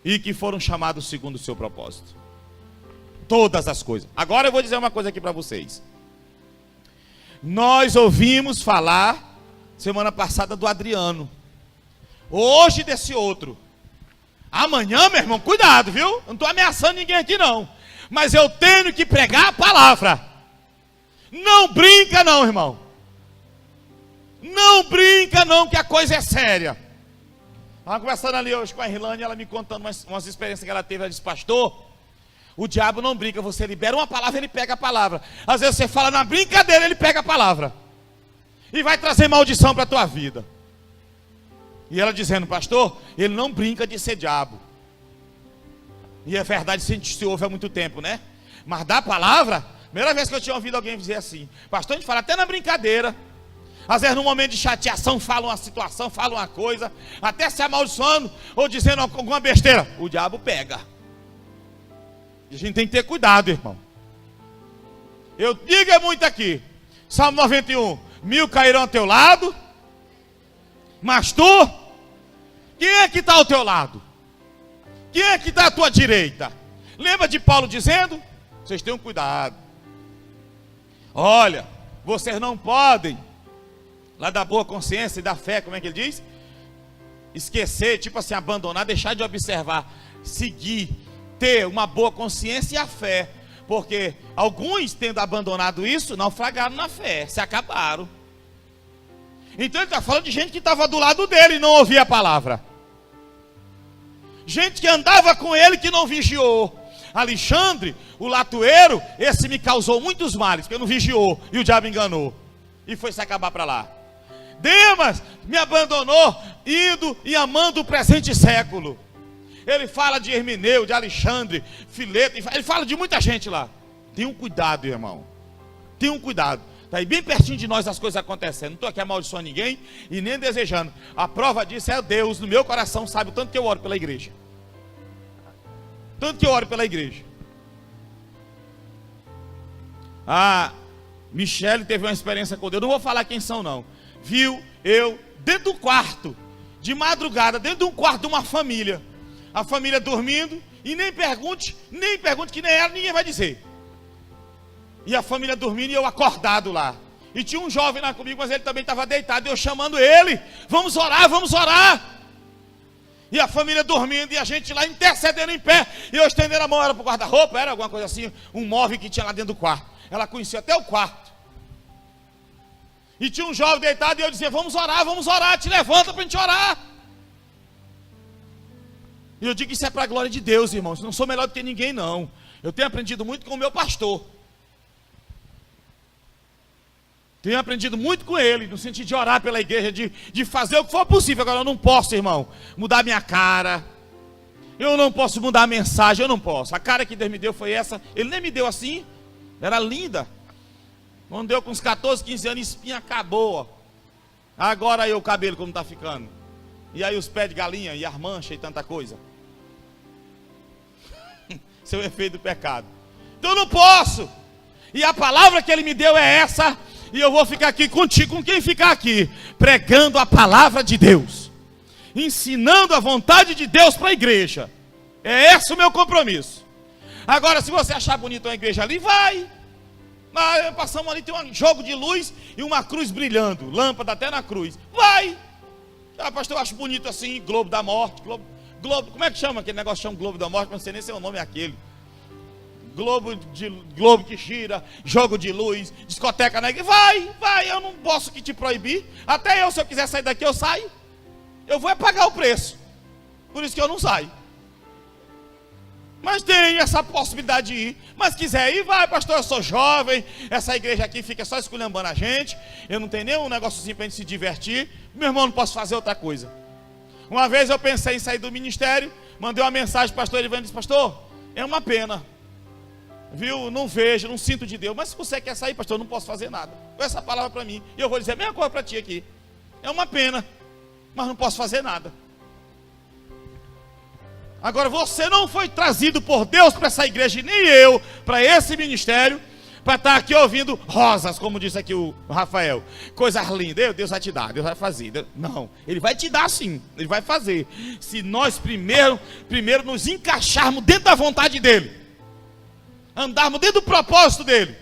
e que foram chamados segundo o seu propósito. Todas as coisas. Agora eu vou dizer uma coisa aqui para vocês. Nós ouvimos falar semana passada do Adriano, hoje desse outro. Amanhã, meu irmão, cuidado, viu? Eu não estou ameaçando ninguém aqui não, mas eu tenho que pregar a palavra. Não brinca não, irmão. Não brinca não, que a coisa é séria. Estava conversando ali hoje com a Irlane, ela me contando umas experiências que ela teve. Ela disse, pastor, o diabo não brinca, você libera uma palavra, ele pega a palavra. Às vezes você fala na brincadeira, ele pega a palavra e vai trazer maldição para a tua vida. E ela dizendo, pastor, ele não brinca de ser diabo. E é verdade, a gente se ouve há muito tempo, né? Mas da palavra, primeira vez que eu tinha ouvido alguém dizer assim, pastor, a gente fala até na brincadeira. Às vezes num momento de chateação fala uma situação, fala uma coisa, até se amaldiçoando ou dizendo alguma besteira, o diabo pega. E a gente tem que ter cuidado, irmão. Eu digo é muito aqui, Salmo 91, 1000 cairão ao teu lado, mas tu, quem é que está ao teu lado? Quem é que está à tua direita? Lembra de Paulo dizendo, vocês tenham cuidado. Olha, vocês não podem, lá da boa consciência e da fé, como é que ele diz? Esquecer, tipo assim, abandonar, deixar de observar, seguir, ter uma boa consciência e a fé. Porque alguns, tendo abandonado isso, naufragaram na fé, se acabaram. Então ele está falando de gente que estava do lado dele e não ouvia a palavra. Gente que andava com ele que não vigiou. Alexandre, o latoeiro, esse me causou muitos males, porque não vigiou e o diabo enganou. E foi se acabar para lá. Demas me abandonou, indo e amando o presente século. Ele fala de Hermineu, de Alexandre, Fileto, ele fala de muita gente lá. Tenha um cuidado, irmão. Tenha um cuidado. Está aí bem pertinho de nós as coisas acontecendo. Não estou aqui amaldiçoando ninguém e nem desejando. A prova disso é Deus no meu coração, sabe o tanto que eu oro pela igreja. Tanto que eu oro pela igreja. A Michele teve uma experiência com Deus. Não vou falar quem são não. Viu eu dentro do quarto, de madrugada, dentro de um quarto de uma família. A família dormindo, e nem pergunte que nem ela, ninguém vai dizer. E a família dormindo e eu acordado lá. E tinha um jovem lá comigo, mas ele também estava deitado, e eu chamando ele, vamos orar, vamos orar. E a família dormindo, e a gente lá intercedendo em pé, e eu estendendo a mão, era para o guarda-roupa, era alguma coisa assim, um móvel que tinha lá dentro do quarto. Ela conhecia até o quarto. E tinha um jovem deitado, e eu dizia, vamos orar, te levanta para a gente orar. E eu digo que isso é para a glória de Deus, irmãos. Não sou melhor do que ninguém, não. Eu tenho aprendido muito com o meu pastor. Tenho aprendido muito com ele, no sentido de orar pela igreja, de fazer o que for possível. Agora eu não posso, irmão, mudar minha cara. Eu não posso mudar a mensagem, eu não posso. A cara que Deus me deu foi essa. Ele nem me deu assim, era linda. Quando deu com uns 14, 15 anos, espinha acabou, ó. Agora aí o cabelo como está ficando. E aí os pés de galinha e as manchas e tanta coisa. Seu efeito do pecado. Então eu não posso. E a palavra que ele me deu é essa. E eu vou ficar aqui contigo, com quem ficar aqui, pregando a palavra de Deus, ensinando a vontade de Deus para a igreja. É esse o meu compromisso. Agora, se você achar bonito uma igreja ali, vai. Passamos ali, tem um jogo de luz e uma cruz brilhando, lâmpada até na cruz. Vai. Pastor, eu acho bonito assim, Globo da Morte. Globo, como é que chama aquele negócio? Chama Globo da Morte, mas não sei nem se o nome é aquele. Globo que gira, jogo de luz, discoteca na igreja. Vai, eu não posso que te proibir. Até eu, se eu quiser sair daqui, eu saio. Eu vou pagar o preço. Por isso que eu não saio. Mas tem essa possibilidade de ir. Mas quiser ir, vai, pastor, eu sou jovem. Essa igreja aqui fica só esculhambando a gente. Eu não tenho nenhum negóciozinho para a gente se divertir. Meu irmão, não posso fazer outra coisa. Uma vez eu pensei em sair do ministério. Mandei uma mensagem para o pastor Elivan e disse: pastor, é uma pena. Viu, não vejo, não sinto de Deus. Mas se você quer sair, pastor, eu não posso fazer nada. Com essa palavra para mim. E eu vou dizer a mesma coisa para ti aqui. É uma pena, mas não posso fazer nada. Agora, você não foi trazido por Deus para essa igreja, e nem eu, para esse ministério, para estar aqui ouvindo rosas, como disse aqui o Rafael. Coisas lindas. Deus vai te dar, Deus vai fazer. Não, Ele vai te dar sim, Ele vai fazer. Se nós primeiro nos encaixarmos dentro da vontade dEle. Andarmos dentro do propósito dele,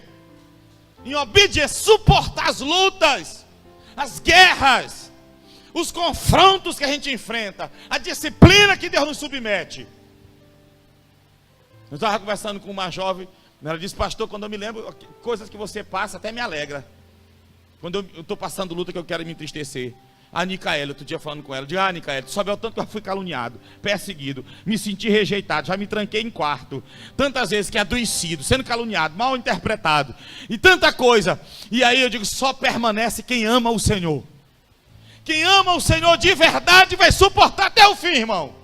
em obediência, suportar as lutas, as guerras, os confrontos que a gente enfrenta, a disciplina que Deus nos submete. Eu estava conversando com uma jovem, ela disse: pastor, quando eu me lembro, coisas que você passa até me alegra. Quando eu estou passando luta que eu quero me entristecer. A Nicaela, outro dia falando com ela, digo: Nicaela, tu sabe o tanto que eu fui caluniado, perseguido, me senti rejeitado, já me tranquei em quarto, tantas vezes que adoecido, sendo caluniado, mal interpretado, e tanta coisa. E aí eu digo: só permanece quem ama o Senhor. Quem ama o Senhor de verdade vai suportar até o fim, irmão.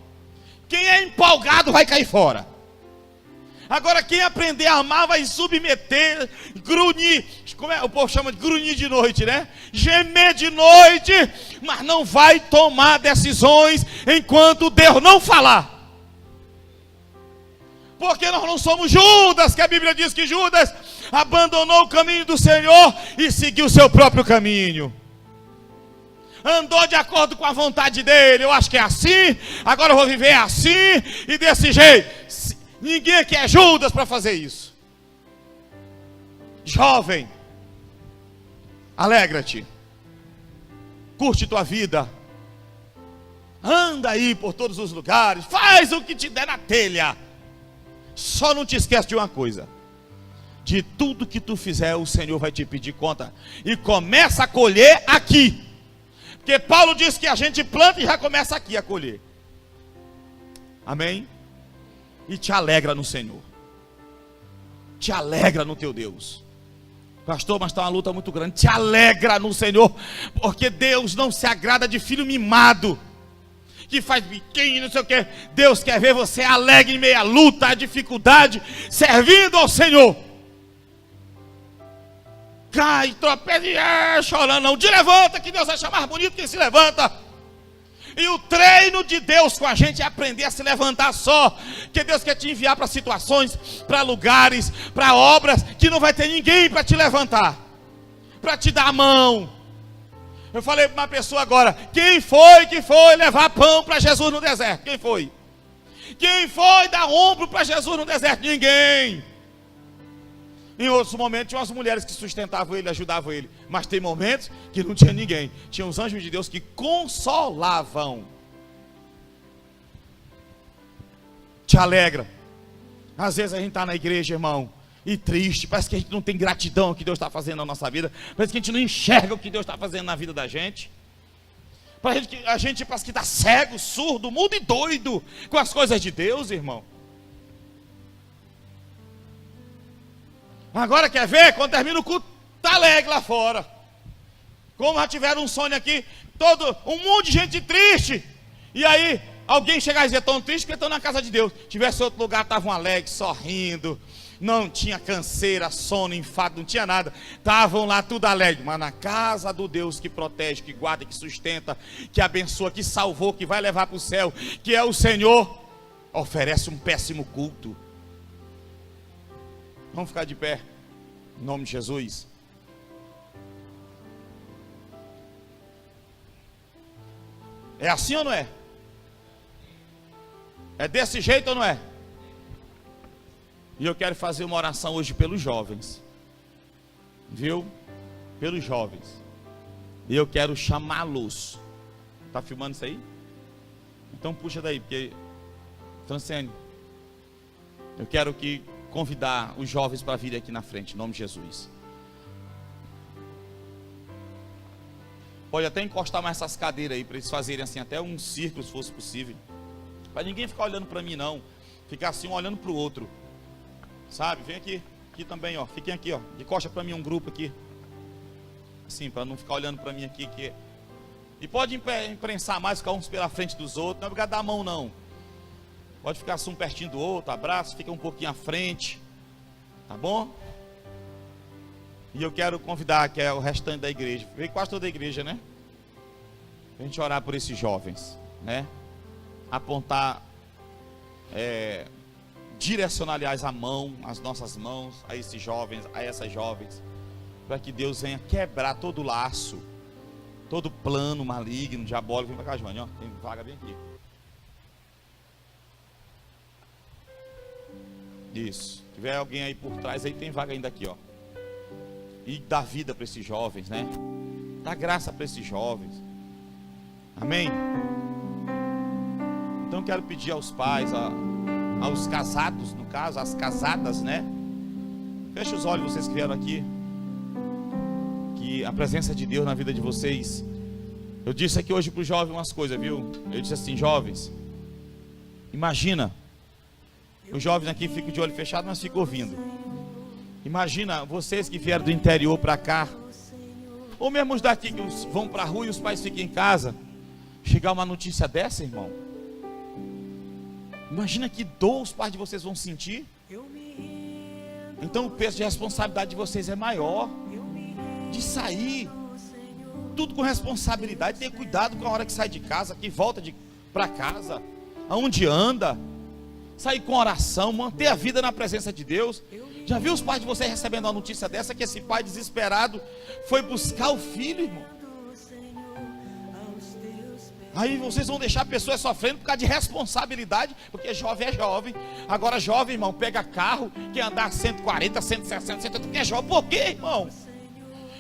Quem é empolgado vai cair fora. Agora, quem aprender a amar vai submeter, grunhir, como é? O povo chama de grunhir de noite, né? Gemer de noite, mas não vai tomar decisões enquanto Deus não falar. Porque nós não somos Judas, que a Bíblia diz que Judas abandonou o caminho do Senhor e seguiu o seu próprio caminho. Andou de acordo com a vontade dele. Eu acho que é assim, agora eu vou viver assim e desse jeito. Ninguém aqui é Judas para fazer isso. Jovem, alegra-te, curte tua vida, anda aí por todos os lugares, faz o que te der na telha. Só não te esquece de uma coisa: de tudo que tu fizer, o Senhor vai te pedir conta. E começa a colher aqui. Porque Paulo diz que a gente planta e já começa aqui a colher. Amém? E te alegra no Senhor. Te alegra no teu Deus. Pastor, mas está uma luta muito grande. Te alegra no Senhor. Porque Deus não se agrada de filho mimado, que faz biquinho, não sei o que. Deus quer ver você alegre em meio à luta, à dificuldade, servindo ao Senhor. Cai, tropeça, chorando não. De levanta, que Deus acha mais bonito quem se levanta. E o treino de Deus com a gente é aprender a se levantar só. Porque Deus quer te enviar para situações, para lugares, para obras que não vai ter ninguém para te levantar, para te dar a mão. Eu falei para uma pessoa agora: quem foi que foi levar pão para Jesus no deserto? Quem foi? Quem foi dar ombro para Jesus no deserto? Ninguém. Em outros momentos tinha umas mulheres que sustentavam ele, ajudavam ele. Mas tem momentos que não tinha ninguém. Tinha os anjos de Deus que consolavam. Te alegra. Às vezes a gente está na igreja, irmão, e triste. Parece que a gente não tem gratidão ao que Deus está fazendo na nossa vida. Parece que a gente não enxerga o que Deus está fazendo na vida da gente. A gente parece que está cego, surdo, mudo e doido com as coisas de Deus, irmão. Agora quer ver? Quando termina o culto, está alegre lá fora. Como já tiveram um sonho aqui, um monte de gente triste. E aí, alguém chegar e dizer: tão triste porque estão na casa de Deus. Tivesse outro lugar, estavam alegres, sorrindo. Não tinha canseira, sono, enfado, não tinha nada. Estavam lá tudo alegre. Mas na casa do Deus que protege, que guarda, que sustenta, que abençoa, que salvou, que vai levar para o céu, que é o Senhor, oferece um péssimo culto. Vamos ficar de pé. Em nome de Jesus. É assim ou não é? É desse jeito ou não é? E eu quero fazer uma oração hoje pelos jovens. Viu? Pelos jovens. E eu quero chamá-los. Tá filmando isso aí? Então puxa daí, porque Franciane, eu quero convidar os jovens para virem aqui na frente, em nome de Jesus. Pode até encostar mais essas cadeiras aí, para eles fazerem assim, até um círculo, se fosse possível. Para ninguém ficar olhando para mim não. Ficar assim, um olhando para o outro. Sabe? Vem aqui. Aqui também, ó. Fiquem aqui, ó. Encosta para mim um grupo aqui. Assim, para não ficar olhando para mim aqui. E pode imprensar mais, ficar uns pela frente dos outros. Não é obrigado a dar a mão, não. Pode ficar assim um pertinho do outro, abraço, fica um pouquinho à frente. Tá bom? E eu quero convidar, que é o restante da igreja. Veio quase toda a igreja, né? A gente orar por esses jovens, né? Apontar, direcionar, aliás, a mão, as nossas mãos a esses jovens, a essas jovens, para que Deus venha quebrar todo laço, todo plano maligno, diabólico. Vem para cá, Joane, ó. Tem vaga bem aqui. Isso. Se tiver alguém aí por trás, aí tem vaga ainda aqui, ó. E dá vida para esses jovens, né? Dá graça para esses jovens. Amém? Então quero pedir aos pais, aos casados, no caso, às casadas, né? Feche os olhos, vocês que vieram aqui. Que a presença de Deus na vida de vocês. Eu disse aqui hoje para os jovens umas coisas, viu? Eu disse assim, jovens, imagina. Os jovens aqui ficam de olho fechado, mas ficam ouvindo. Imagina vocês que vieram do interior para cá, ou mesmo os daqui que vão para a rua e os pais ficam em casa, chegar uma notícia dessa, irmão. Imagina que dor os pais de vocês vão sentir. Então o peso de responsabilidade de vocês é maior. De sair, tudo com responsabilidade. Ter cuidado com a hora que sai de casa, que volta para casa, aonde anda. Sair com oração, manter a vida na presença de Deus. Já viu os pais de vocês recebendo uma notícia dessa, que esse pai desesperado foi buscar o filho, irmão? Aí vocês vão deixar pessoas sofrendo por causa de responsabilidade, porque jovem é jovem. Agora jovem, irmão, pega carro, quer andar 140, 160, 170, quer jovem. Por quê, irmão?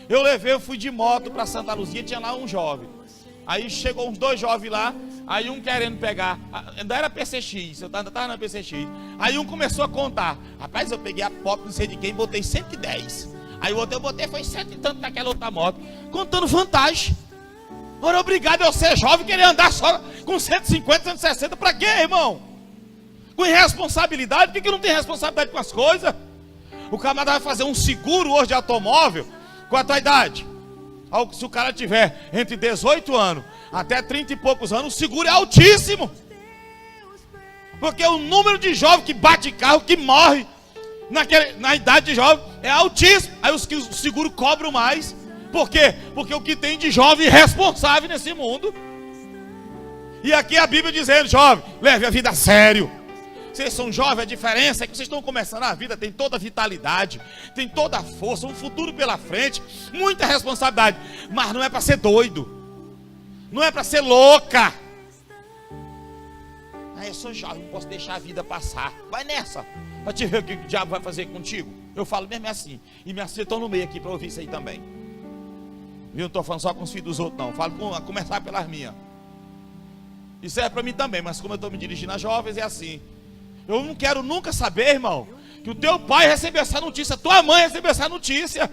Eu fui de moto para Santa Luzia, tinha lá um jovem. Aí chegou uns 2 jovens lá, aí um querendo pegar, ainda era PCX, eu ainda estava na PCX. Aí um começou a contar, rapaz, eu peguei a pop, não sei de quem, botei 110. Aí o outro eu botei, foi 100 e tanto naquela outra moto, contando vantagem. Ora, obrigado eu ser jovem, querer andar só com 150, 160, para quê, irmão? Com irresponsabilidade, por que não tem responsabilidade com as coisas? O camarada vai fazer um seguro hoje de automóvel, com a tua idade. Se o cara tiver entre 18 anos até 30 e poucos anos, o seguro é altíssimo. Porque o número de jovens que bate carro, que morre na idade de jovem, é altíssimo. Aí os que o seguro cobram mais. Por quê? Porque o que tem de jovem responsável nesse mundo. E aqui a Bíblia dizendo, jovem, leve a vida a sério. Vocês são jovens, a diferença é que vocês estão começando a vida, tem toda a vitalidade, tem toda a força, um futuro pela frente, muita responsabilidade, mas não é para ser doido, não é para ser louca. Eu sou jovem, não posso deixar a vida passar. Vai nessa, para te ver o que o diabo vai fazer contigo. Eu falo mesmo assim, e minhas filhas estão no meio aqui para ouvir isso aí também. Viu? Não estou falando só com os filhos dos outros não, falo a começar pelas minhas. Isso é para mim também, mas como eu estou me dirigindo a jovens, é assim. Eu não quero nunca saber, irmão, que o teu pai recebeu essa notícia, tua mãe recebeu essa notícia.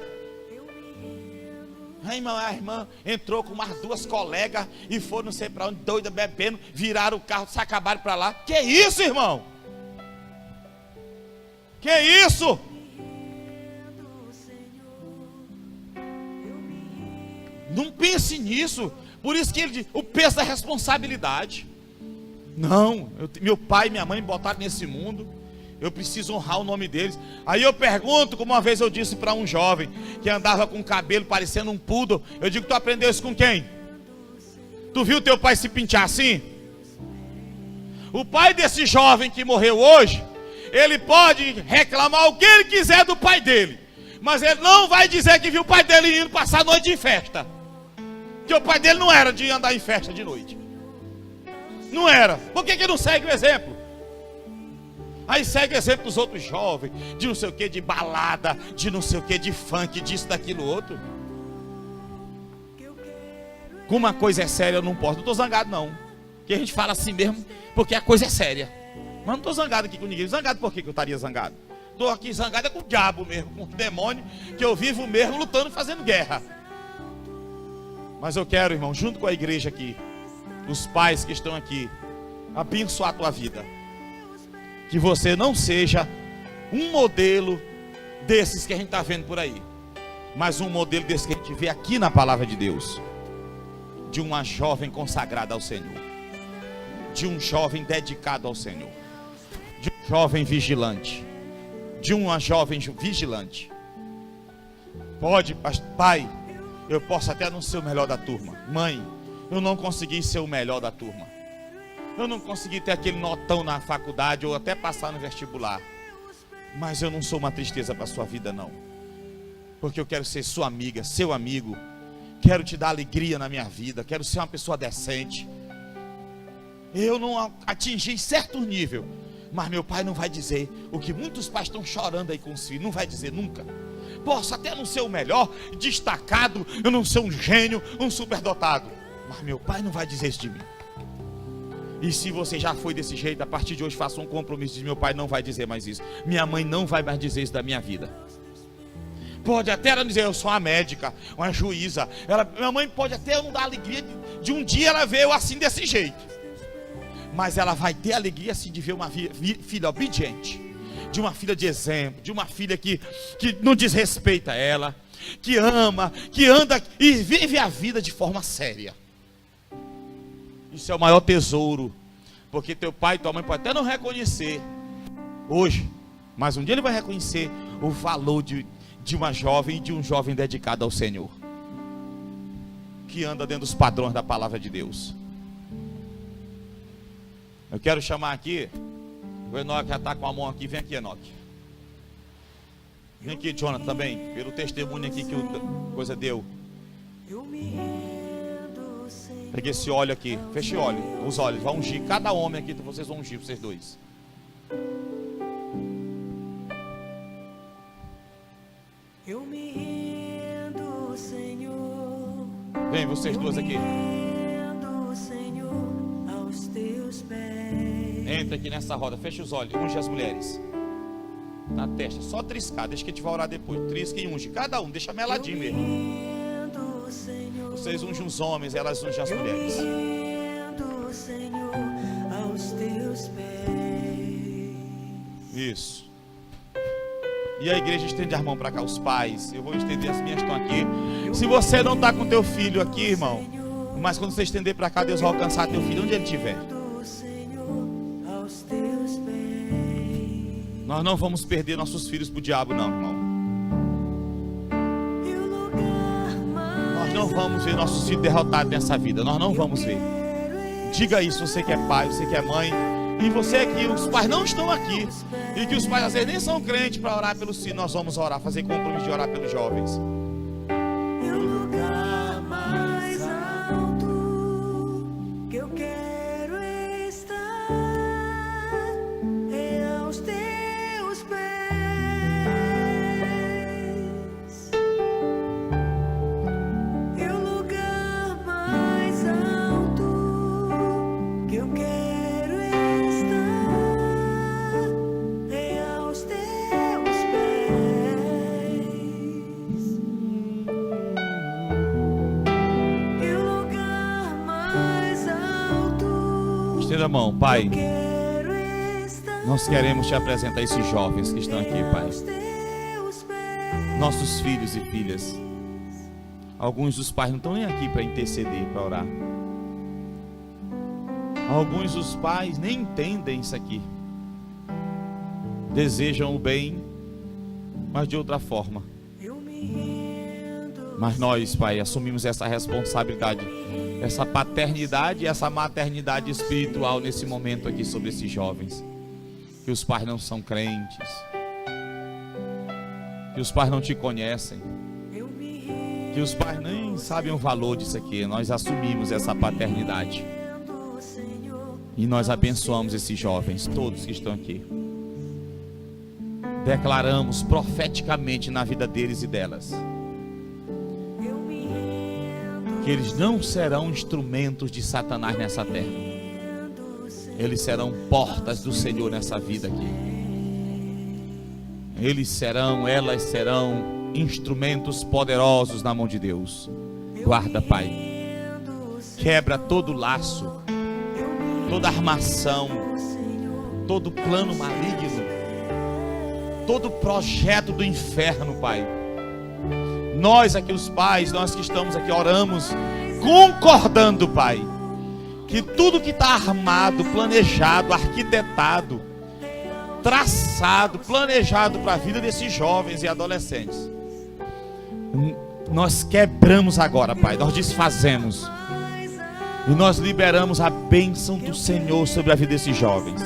A irmã entrou com umas 2 colegas e foram não sei para onde, doida, bebendo, viraram o carro, se acabaram para lá. Que isso, irmão? Que isso? Não pense nisso. Por isso que ele diz, o peso da responsabilidade. Não, meu pai e minha mãe me botaram nesse mundo, eu preciso honrar o nome deles. Aí eu pergunto, como uma vez eu disse para um jovem que andava com o cabelo parecendo um poodle, eu digo, tu aprendeu isso com quem? Tu viu teu pai se pintar assim? O pai desse jovem que morreu hoje, ele pode reclamar o que ele quiser do pai dele, Mas ele não vai dizer que viu o pai dele indo passar a noite em festa. Que o pai dele não era de andar em festa de noite. Não era. Por que ele não segue o exemplo? Aí segue o exemplo dos outros jovens, de não sei o que, de balada, de não sei o que, de funk, disso, daquilo, outro. Como uma coisa é séria, eu não posso. Não estou zangado, não. Porque a gente fala assim mesmo, porque a coisa é séria. Mas não estou zangado aqui com ninguém. Zangado por que eu estaria zangado? Estou aqui zangado é com o diabo mesmo, com o demônio, que eu vivo mesmo lutando, fazendo guerra. Mas eu quero, irmão, junto com a igreja aqui, os pais que estão aqui, abençoar a tua vida. Que você não seja um modelo desses que a gente está vendo por aí, mas um modelo desse que a gente vê aqui na palavra de Deus. De uma jovem consagrada ao Senhor, de um jovem dedicado ao Senhor, de um jovem vigilante, de uma jovem vigilante. Pode, pai, eu posso até não ser o melhor da turma. Mãe, eu não consegui ser o melhor da turma. Eu não consegui ter aquele notão na faculdade ou até passar no vestibular. Mas eu não sou uma tristeza para a sua vida, não. Porque eu quero ser sua amiga, seu amigo. Quero te dar alegria na minha vida. Quero ser uma pessoa decente. Eu não atingi certo nível, mas meu pai não vai dizer o que muitos pais estão chorando aí com os filhos. Não vai dizer nunca. Posso até não ser o melhor, destacado, eu não sou um gênio, um superdotado, mas meu pai não vai dizer isso de mim. E se você já foi desse jeito, a partir de hoje faça um compromisso de meu pai não vai dizer mais isso. Minha mãe não vai mais dizer isso da minha vida. Pode até ela dizer, eu sou uma médica, uma juíza. Minha mãe pode até não dar alegria de um dia ela ver eu assim desse jeito. Mas ela vai ter alegria assim de ver uma filha obediente. De uma filha de exemplo, de uma filha que não desrespeita ela, que ama, que anda e vive a vida de forma séria. Isso é o maior tesouro, porque teu pai e tua mãe podem até não reconhecer hoje, mas um dia ele vai reconhecer o valor de uma jovem e de um jovem dedicado ao Senhor, que anda dentro dos padrões da palavra de Deus. Eu quero chamar aqui, o Enoque já está com a mão aqui, vem aqui, Enoque. Vem aqui, Jonathan, também, pelo testemunho aqui que o coisa deu. Peguei esse óleo aqui, feche os olhos, vai ungir cada homem aqui, vocês vão ungir, vocês dois. Eu me rendo, Senhor. Vem, vocês duas aqui. Rendo, Senhor, aos teus pés. Entra aqui nessa roda, feche os olhos, unge as mulheres. Na testa, só triscar, deixa que a gente vai orar depois. Trisca e unge, cada um, deixa meladinho mesmo. Rendo, Senhor. Vocês ungem os homens, elas ungem as mulheres. Rendo, Senhor, aos teus pés. Isso. E a igreja estende as mãos para cá, os pais. Eu vou estender, as minhas estão aqui. Se você não está com teu filho aqui, irmão, mas quando você estender para cá, Deus vai alcançar teu filho onde ele estiver. Nós não vamos perder nossos filhos para o diabo, não, irmão. Nós não vamos ver nossos filhos derrotados nessa vida. Nós não vamos ver. Diga isso, você que é pai, você que é mãe. E você que os pais não estão aqui, e que os pais às vezes nem são crentes para orar pelos filhos, nós vamos orar, fazer compromisso de orar pelos jovens. E o lugar mais alto que eu quero estar é aos teus pés. E o lugar mais alto que eu quero estenda a mão, Pai. Nós queremos te apresentar esses jovens que estão aqui, Pai. Nossos filhos e filhas. Alguns dos pais não estão nem aqui para interceder, para orar. Alguns dos pais nem entendem isso aqui. Desejam o bem, mas de outra forma. Mas nós, Pai, assumimos essa responsabilidade, essa paternidade e essa maternidade espiritual nesse momento aqui sobre esses jovens. Que os pais não são crentes, que os pais não te conhecem, eu me que os pais nem sabem o valor disso aqui. Nós assumimos essa paternidade rendo, Senhor. e nós abençoamos esses jovens, todos que estão aqui. Declaramos profeticamente na vida deles e delas Eu me rendo, que eles não serão instrumentos de Satanás nessa terra. Eles serão portas do Senhor nessa vida aqui. Elas serão instrumentos poderosos na mão de Deus. Guarda, Pai. Quebra todo laço, toda armação, todo plano maligno, todo projeto do inferno, Pai. Nós aqui, os pais, nós que estamos aqui, oramos, concordando, Pai, que tudo que está armado, planejado, arquitetado, traçado, planejado para a vida desses jovens e adolescentes, nós quebramos agora, Pai, nós desfazemos e nós liberamos a bênção do Senhor sobre a vida desses jovens.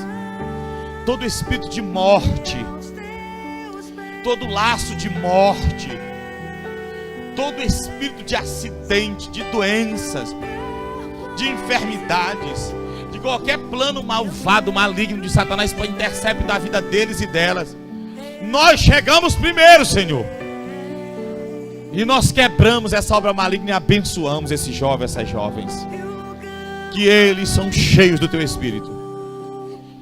Todo espírito de morte, todo laço de morte, todo espírito de acidente, de doenças, de enfermidades, de qualquer plano malvado, maligno de Satanás, para interceptar da vida deles e delas, nós chegamos primeiro, Senhor, e nós quebramos essa obra maligna e abençoamos esses jovens, essas jovens, que eles são cheios do Teu Espírito,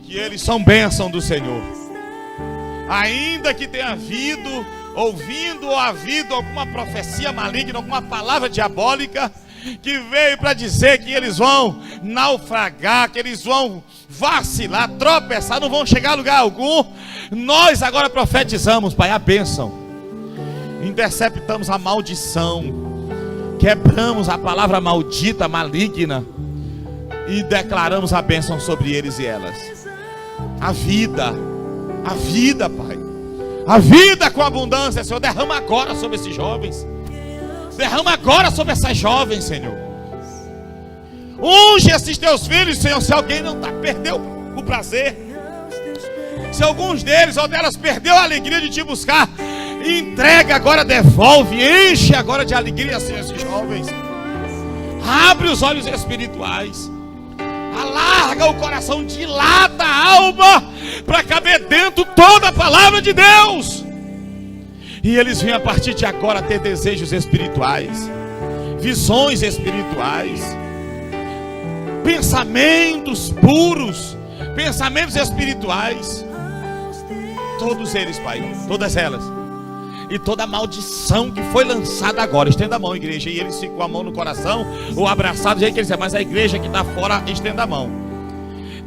que eles são bênção do Senhor. Ainda que tenha havido alguma profecia maligna, alguma palavra diabólica que veio para dizer que eles vão naufragar, que eles vão vacilar, tropeçar, não vão chegar a lugar algum, nós agora profetizamos, Pai, a bênção, interceptamos a maldição, quebramos a palavra maldita, maligna, e declaramos a bênção sobre eles e elas. A vida, Pai, a vida com abundância, Senhor, derrama agora sobre esses jovens. Derrama agora sobre essas jovens, Senhor. Unge esses teus filhos, Senhor. Se alguém não perdeu o prazer, se alguns deles ou delas perdeu a alegria de te buscar, entrega agora, devolve, enche agora de alegria, Senhor, esses jovens. Abre os olhos espirituais, alarga o coração, dilata a alma, para caber dentro toda a palavra de Deus. E eles vêm a partir de agora ter desejos espirituais, visões espirituais, pensamentos puros, pensamentos espirituais. Todos eles, Pai, todas elas. E toda maldição que foi lançada agora, estenda a mão, igreja. E eles ficam com a mão no coração, ou abraçados, do jeito que eles dizem, mas a igreja que está fora, estenda a mão.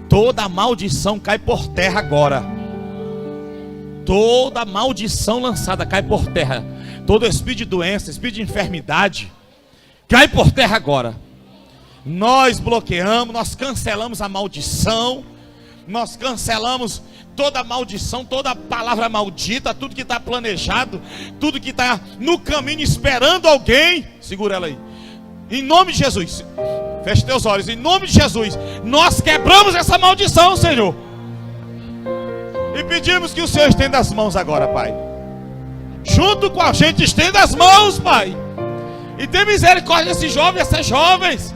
Toda maldição cai por terra agora. Toda maldição lançada cai por terra. Todo espírito de doença, espírito de enfermidade, cai por terra agora. Nós bloqueamos, nós cancelamos a maldição. Nós cancelamos toda maldição, toda palavra maldita, tudo que está planejado, tudo que está no caminho esperando alguém. Segura ela aí. Em nome de Jesus, feche teus olhos. Em nome de Jesus, nós quebramos essa maldição, Senhor. E pedimos que o Senhor estenda as mãos agora, Pai. Junto com a gente, estenda as mãos, Pai. E tem misericórdia desses jovens, essas jovens.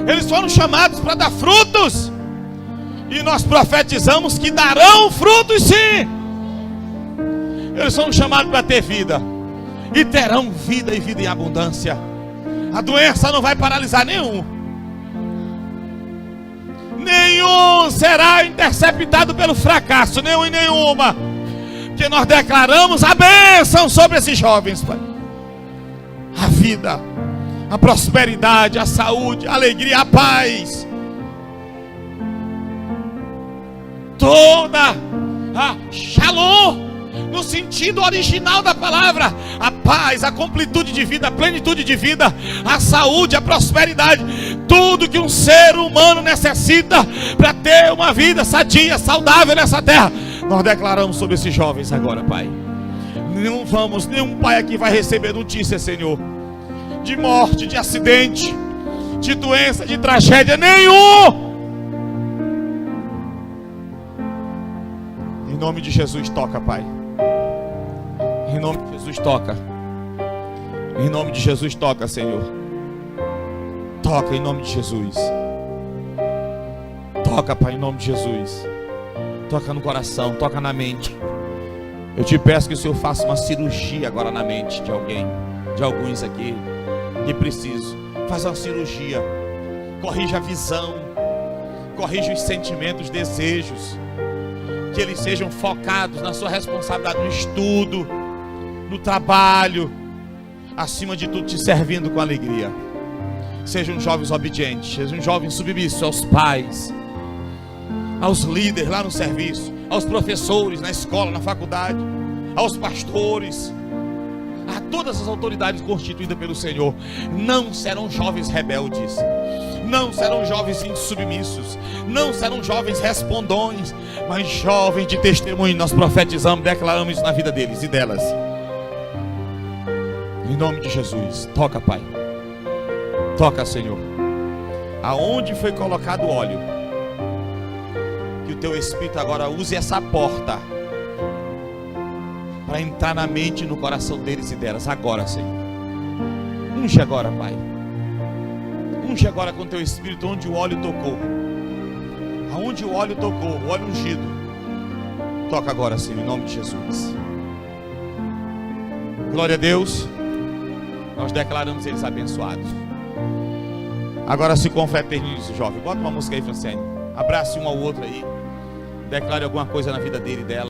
Eles foram chamados para dar frutos. E nós profetizamos que darão frutos, sim. Eles foram chamados para ter vida. E terão vida e vida em abundância. A doença não vai paralisar nenhum. Nenhum será interceptado pelo fracasso, nenhum e nenhuma. Que nós declaramos a bênção sobre esses jovens, Pai. A vida, a prosperidade, a saúde, a alegria, a paz. Toda a shalom, no sentido original da palavra, a paz, a completude de vida, a plenitude de vida, a saúde, a prosperidade, tudo que um ser humano necessita para ter uma vida sadia, saudável nessa terra, nós declaramos sobre esses jovens agora, Pai. Nenhum pai aqui vai receber notícia, Senhor, de morte, de acidente, de doença, de tragédia, nenhum. Em nome de Jesus, toca, Pai. Em nome de Jesus, toca. Em nome de Jesus, toca, Senhor. Toca em nome de Jesus. Toca, Pai, em nome de Jesus. Toca no coração, toca na mente. Eu te peço que o Senhor faça uma cirurgia agora na mente de alguém, de alguns aqui que precisam. Faz uma cirurgia. Corrija a visão. Corrija os sentimentos, os desejos. Que eles sejam focados na sua responsabilidade, no estudo, no trabalho. Acima de tudo, te servindo com alegria. Sejam jovens obedientes, sejam jovens submissos aos pais, aos líderes lá no serviço, aos professores na escola, na faculdade, aos pastores, a todas as autoridades constituídas pelo Senhor. Não serão jovens rebeldes, não serão jovens insubmissos, não serão jovens respondões, mas jovens de testemunho. Nós profetizamos, declaramos isso na vida deles e delas. Em nome de Jesus, toca, Pai. Toca, Senhor. Aonde foi colocado óleo, que o teu Espírito agora use essa porta para entrar na mente e no coração deles e delas. Agora, Senhor. Unge agora, Pai. Unge agora com o teu Espírito onde o óleo tocou. Aonde o óleo tocou, o óleo ungido. Toca agora, Senhor, em nome de Jesus. Glória a Deus. Nós declaramos eles abençoados. Agora se confraternize, jovem. Bota uma música aí, Franciane. Abrace um ao outro aí. Declare alguma coisa na vida dele e dela.